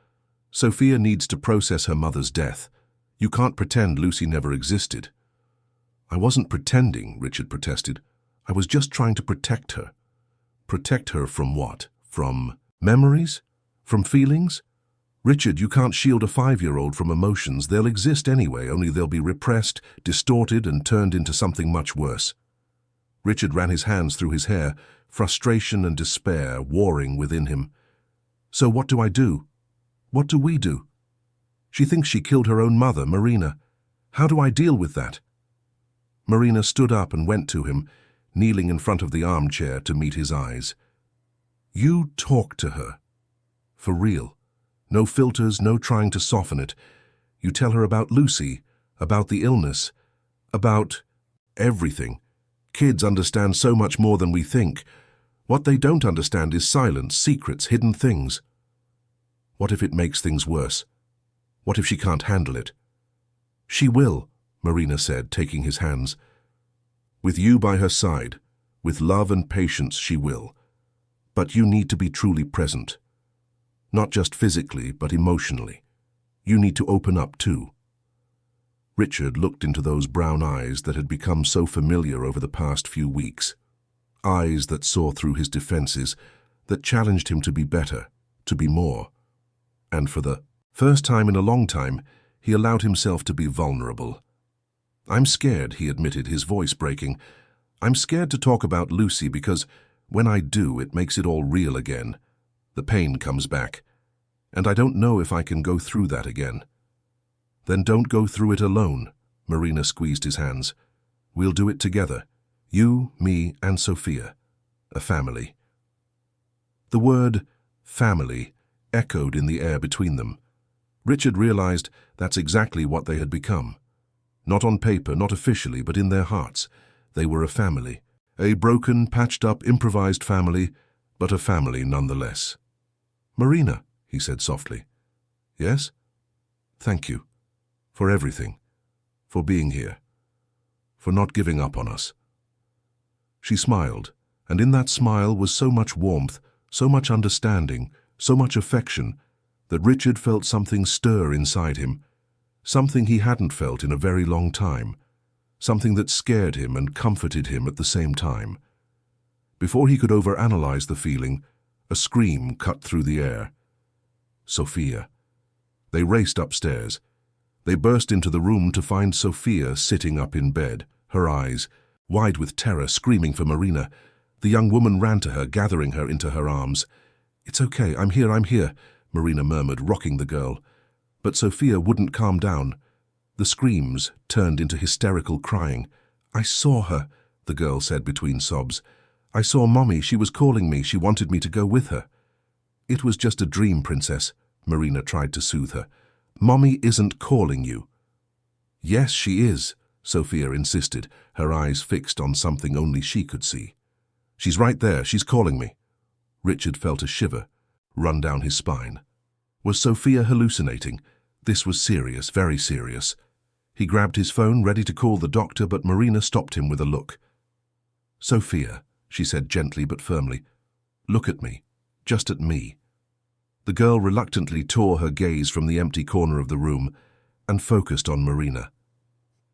Sophia needs to process her mother's death. You can't pretend Lucy never existed." "I wasn't pretending," Richard protested. "I was just trying to protect her." "Protect her from what? From memories? From feelings? Richard, you can't shield a 5-year-old from emotions. They'll exist anyway, only they'll be repressed, distorted, and turned into something much worse." Richard ran his hands through his hair, frustration and despair warring within him. "So what do I do? What do we do? She thinks she killed her own mother, Marina. How do I deal with that?" Marina stood up and went to him, kneeling in front of the armchair to meet his eyes. "You talk to her. For real. No filters, no trying to soften it. You tell her about Lucy, about the illness, about everything. Kids understand so much more than we think. What they don't understand is silence, secrets, hidden things. What if it makes things worse? What if she can't handle it?" "She will," Marina said, taking his hands. "With you by her side, with love and patience, she will. But you need to be truly present. Not just physically, but emotionally. You need to open up too." Richard looked into those brown eyes that had become so familiar over the past few weeks. Eyes that saw through his defenses, that challenged him to be better, to be more. And for the first time in a long time, he allowed himself to be vulnerable. "I'm scared," he admitted, his voice breaking. "I'm scared to talk about Lucy because when I do, it makes it all real again. The pain comes back, and I don't know if I can go through that again." "Then don't go through it alone," Marina squeezed his hands. "We'll do it together. You, me, and Sophia. A family." The word family echoed in the air between them. Richard realized that's exactly what they had become. Not on paper, not officially, but in their hearts. They were a family. A broken, patched-up, improvised family, but a family nonetheless. "Marina," he said softly. "Yes?" "Thank you. For everything. For being here. For not giving up on us." She smiled, and in that smile was so much warmth, so much understanding, so much affection, that Richard felt something stir inside him, something he hadn't felt in a very long time, something that scared him and comforted him at the same time. Before he could overanalyze the feeling, a scream cut through the air. Sophia. They raced upstairs. They burst into the room to find Sophia sitting up in bed, her eyes wide with terror, screaming for Marina. The young woman ran to her, gathering her into her arms. "It's okay, I'm here," Marina murmured, rocking the girl. But Sophia wouldn't calm down. The screams turned into hysterical crying. "I saw her," the girl said between sobs. "I saw Mommy, she was calling me, she wanted me to go with her." "It was just a dream, Princess," Marina tried to soothe her. "Mommy isn't calling you." "Yes, she is," Sophia insisted, her eyes fixed on something only she could see. "She's right there, she's calling me." Richard felt a shiver run down his spine. Was Sophia hallucinating? This was serious, very serious. He grabbed his phone, ready to call the doctor, but Marina stopped him with a look. "Sophia," she said gently but firmly, "look at me, just at me." The girl reluctantly tore her gaze from the empty corner of the room and focused on Marina.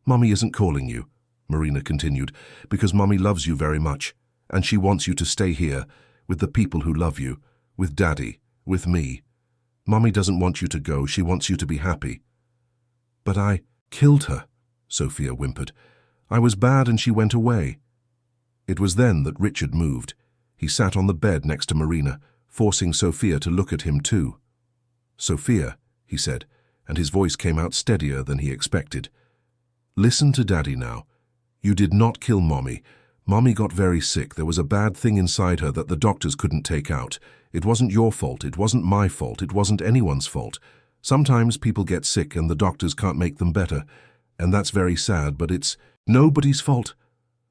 "Mommy isn't calling you," Marina continued, "because Mommy loves you very much. and she wants you to stay here, with the people who love you, with Daddy, with me. Mommy doesn't want you to go, she wants you to be happy." "But I killed her," Sophia whimpered. "I was bad and she went away." It was then that Richard moved. He sat on the bed next to Marina, forcing Sophia to look at him too. "Sophia," he said, and his voice came out steadier than he expected. "Listen to Daddy now. You did not kill Mommy. Mommy got very sick. There was a bad thing inside her that the doctors couldn't take out. It wasn't your fault. It wasn't my fault. It wasn't anyone's fault. Sometimes people get sick and the doctors can't make them better. And that's very sad, but it's nobody's fault.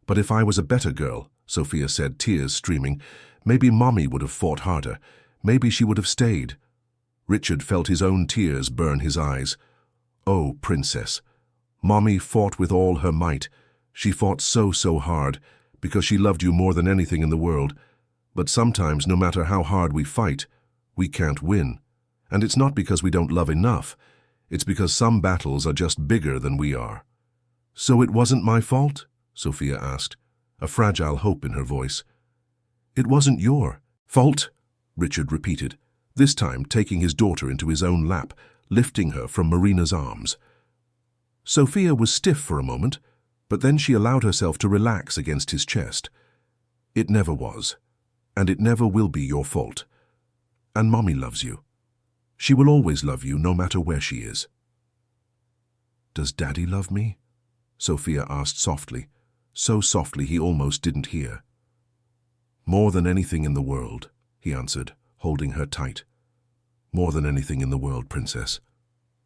But if I was a better girl," Sophia said, tears streaming, "maybe Mommy would have fought harder. Maybe she would have stayed." Richard felt his own tears burn his eyes. "Oh, Princess. Mommy fought with all her might. She fought so hard, because she loved you more than anything in the world. But sometimes, no matter how hard we fight, we can't win. And it's not because we don't love enough. It's because some battles are just bigger than we are." "So it wasn't my fault?" Sophia asked, a fragile hope in her voice. "It wasn't your fault," Richard repeated, this time taking his daughter into his own lap, lifting her from Marina's arms. Sophia was stiff for a moment, but then she allowed herself to relax against his chest. "It never was, and it never will be your fault. And Mommy loves you. She will always love you, no matter where she is." "Does Daddy love me?" Sophia asked softly, so softly he almost didn't hear. "More than anything in the world," he answered, holding her tight. "More than anything in the world, Princess."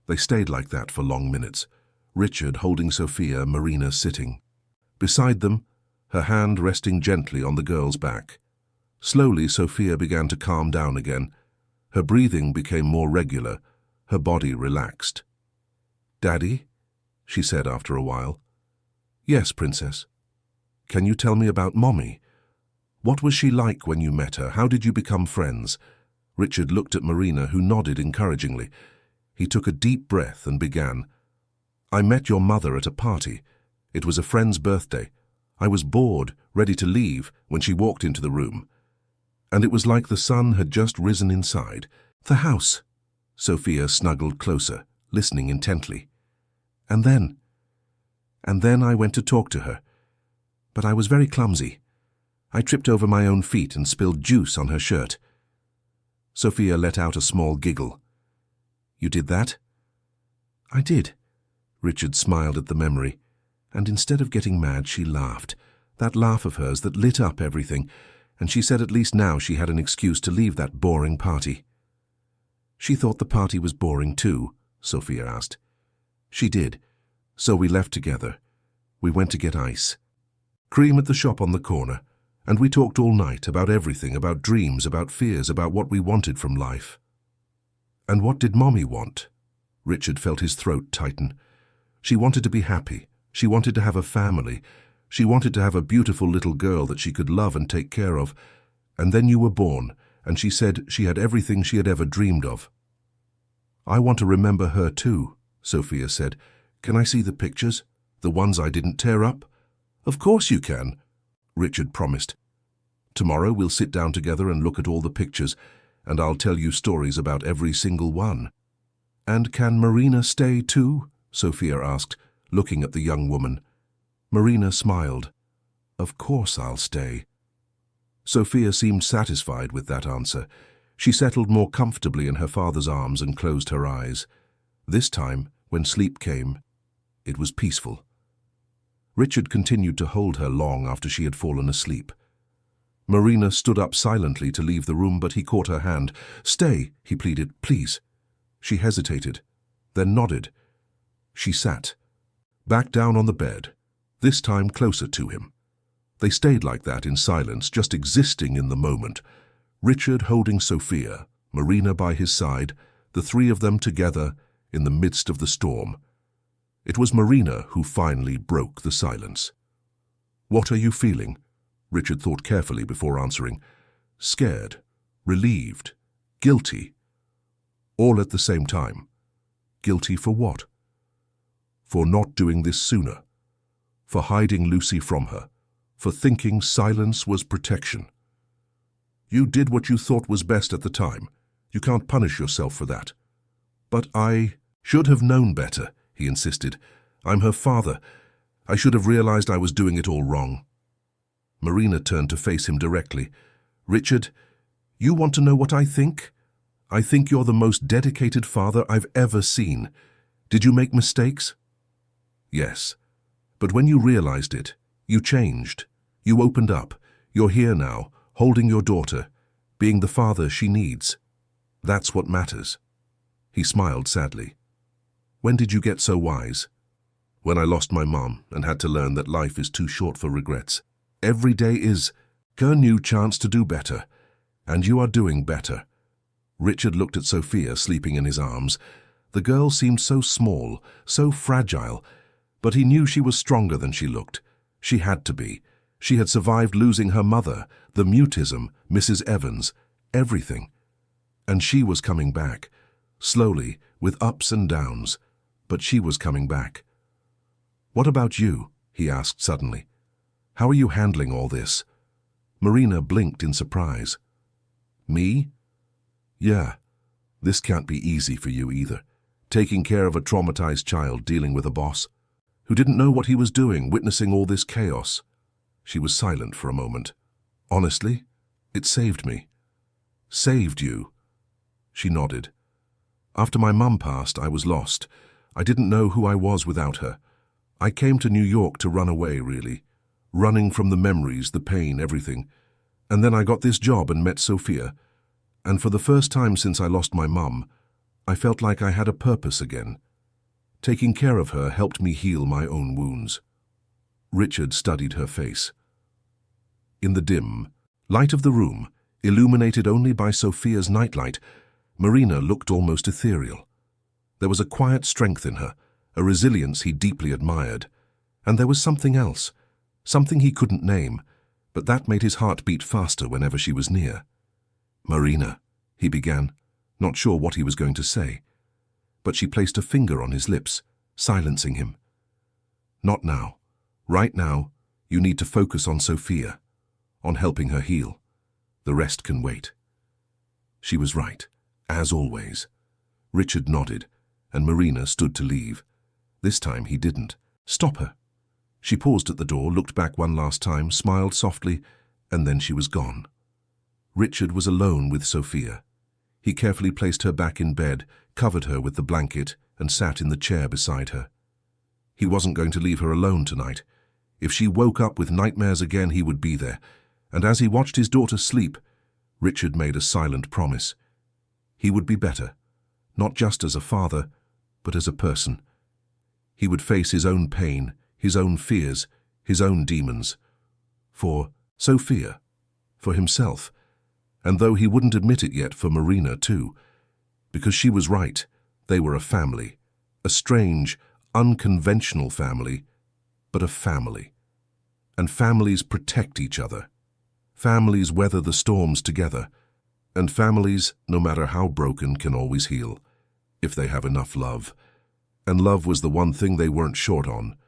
They stayed like that for long minutes, Richard holding Sophia, Marina sitting. Beside them, her hand resting gently on the girl's back. Slowly, Sophia began to calm down again. Her breathing became more regular, her body relaxed. "Daddy?" she said after a while. "Yes, Princess." "Can you tell me about Mommy? What was she like when you met her? How did you become friends?" Richard looked at Marina, who nodded encouragingly. He took a deep breath and began. "I met your mother at a party. It was a friend's birthday. I was bored, ready to leave, when she walked into the room. And it was like the sun had just risen inside. The house." Sophia snuggled closer, listening intently. And then I went to talk to her. But I was very clumsy. I tripped over my own feet and spilled juice on her shirt." Sophia let out a small giggle. "You did that?" "I did." Richard smiled at the memory, and instead of getting mad, she laughed, that laugh of hers that lit up everything, and she said at least now she had an excuse to leave that boring party. "She thought the party was boring too?" Sophia asked. "She did. So we left together. We went to get ice cream at the shop on the corner, and we talked all night about everything, about dreams, about fears, about what we wanted from life." "And what did Mommy want?" Richard felt his throat tighten. "She wanted to be happy. She wanted to have a family. She wanted to have a beautiful little girl that she could love and take care of. And then you were born, and she said she had everything she had ever dreamed of." "I want to remember her too," Sophia said. "Can I see the pictures? The ones I didn't tear up?" "Of course you can," Richard promised. "Tomorrow we'll sit down together and look at all the pictures, and I'll tell you stories about every single one." "And can Marina stay too?" Sophia asked, looking at the young woman. Marina smiled. "Of course I'll stay." Sophia seemed satisfied with that answer. She settled more comfortably in her father's arms and closed her eyes. This time, when sleep came, it was peaceful. Richard continued to hold her long after she had fallen asleep. Marina stood up silently to leave the room, but he caught her hand. "Stay," he pleaded, "please." She hesitated, then nodded. She sat, back down on the bed, this time closer to him. They stayed like that in silence, just existing in the moment. Richard holding Sophia, Marina by his side, the three of them together in the midst of the storm. It was Marina who finally broke the silence. "What are you feeling?" Richard thought carefully before answering. "Scared, relieved, guilty. All at the same time. Guilty for what? For not doing this sooner. For hiding Lucy from her. for thinking silence was protection. You did what you thought was best at the time. You can't punish yourself for that. But I should have known better, he insisted. I'm her father. I should have realized I was doing it all wrong. Marina turned to face him directly. Richard, you want to know what I think? I think you're the most dedicated father I've ever seen. Did you make mistakes? Yes. But when you realized it, you changed. You opened up. You're here now, holding your daughter, being the father she needs. That's what matters. He smiled sadly. When did you get so wise? When I lost my mom and had to learn that life is too short for regrets. Every day is a new chance to do better, and you are doing better. Richard looked at Sophia sleeping in his arms. The girl seemed so small, so fragile, but he knew she was stronger than she looked. She had to be. She had survived losing her mother, the mutism, Mrs. Evans, everything. And she was coming back, slowly, with ups and downs, but she was coming back. What about you? He asked suddenly. How are you handling all this? Marina blinked in surprise. Me? Yeah, this can't be easy for you either. Taking care of a traumatized child, dealing with a boss who didn't know what he was doing, witnessing all this chaos. She was silent for a moment. Honestly, it saved me. Saved you? She nodded. After my mum passed, I was lost. I didn't know who I was without her. I came to New York to run away, really. Running from the memories, the pain, everything. And then I got this job and met Sophia. And for the first time since I lost my mum, I felt like I had a purpose again. Taking care of her helped me heal my own wounds. Richard studied her face. In the dim light of the room, illuminated only by Sophia's nightlight, Marina looked almost ethereal. There was a quiet strength in her, a resilience he deeply admired. And there was something else, something he couldn't name, but that made his heart beat faster whenever she was near. Marina, he began, not sure what he was going to say. But she placed a finger on his lips, silencing him. Not now. Right now, you need to focus on Sophia, on helping her heal. The rest can wait. She was right, as always. Richard nodded, and Marina stood to leave. This time he didn't. Stop her. She paused at the door, looked back one last time, smiled softly, and then she was gone. Richard was alone with Sophia. He carefully placed her back in bed, covered her with the blanket, and sat in the chair beside her. He wasn't going to leave her alone tonight. If she woke up with nightmares again, he would be there. And as he watched his daughter sleep, Richard made a silent promise. He would be better, not just as a father, but as a person. He would face his own pain, his own fears, his own demons. For Sophia, for himself, and though he wouldn't admit it yet, for Marina too. Because she was right, they were a family. A strange, unconventional family, but a family. And families protect each other. Families weather the storms together. And families, no matter how broken, can always heal, if they have enough love. And love was the one thing they weren't short on.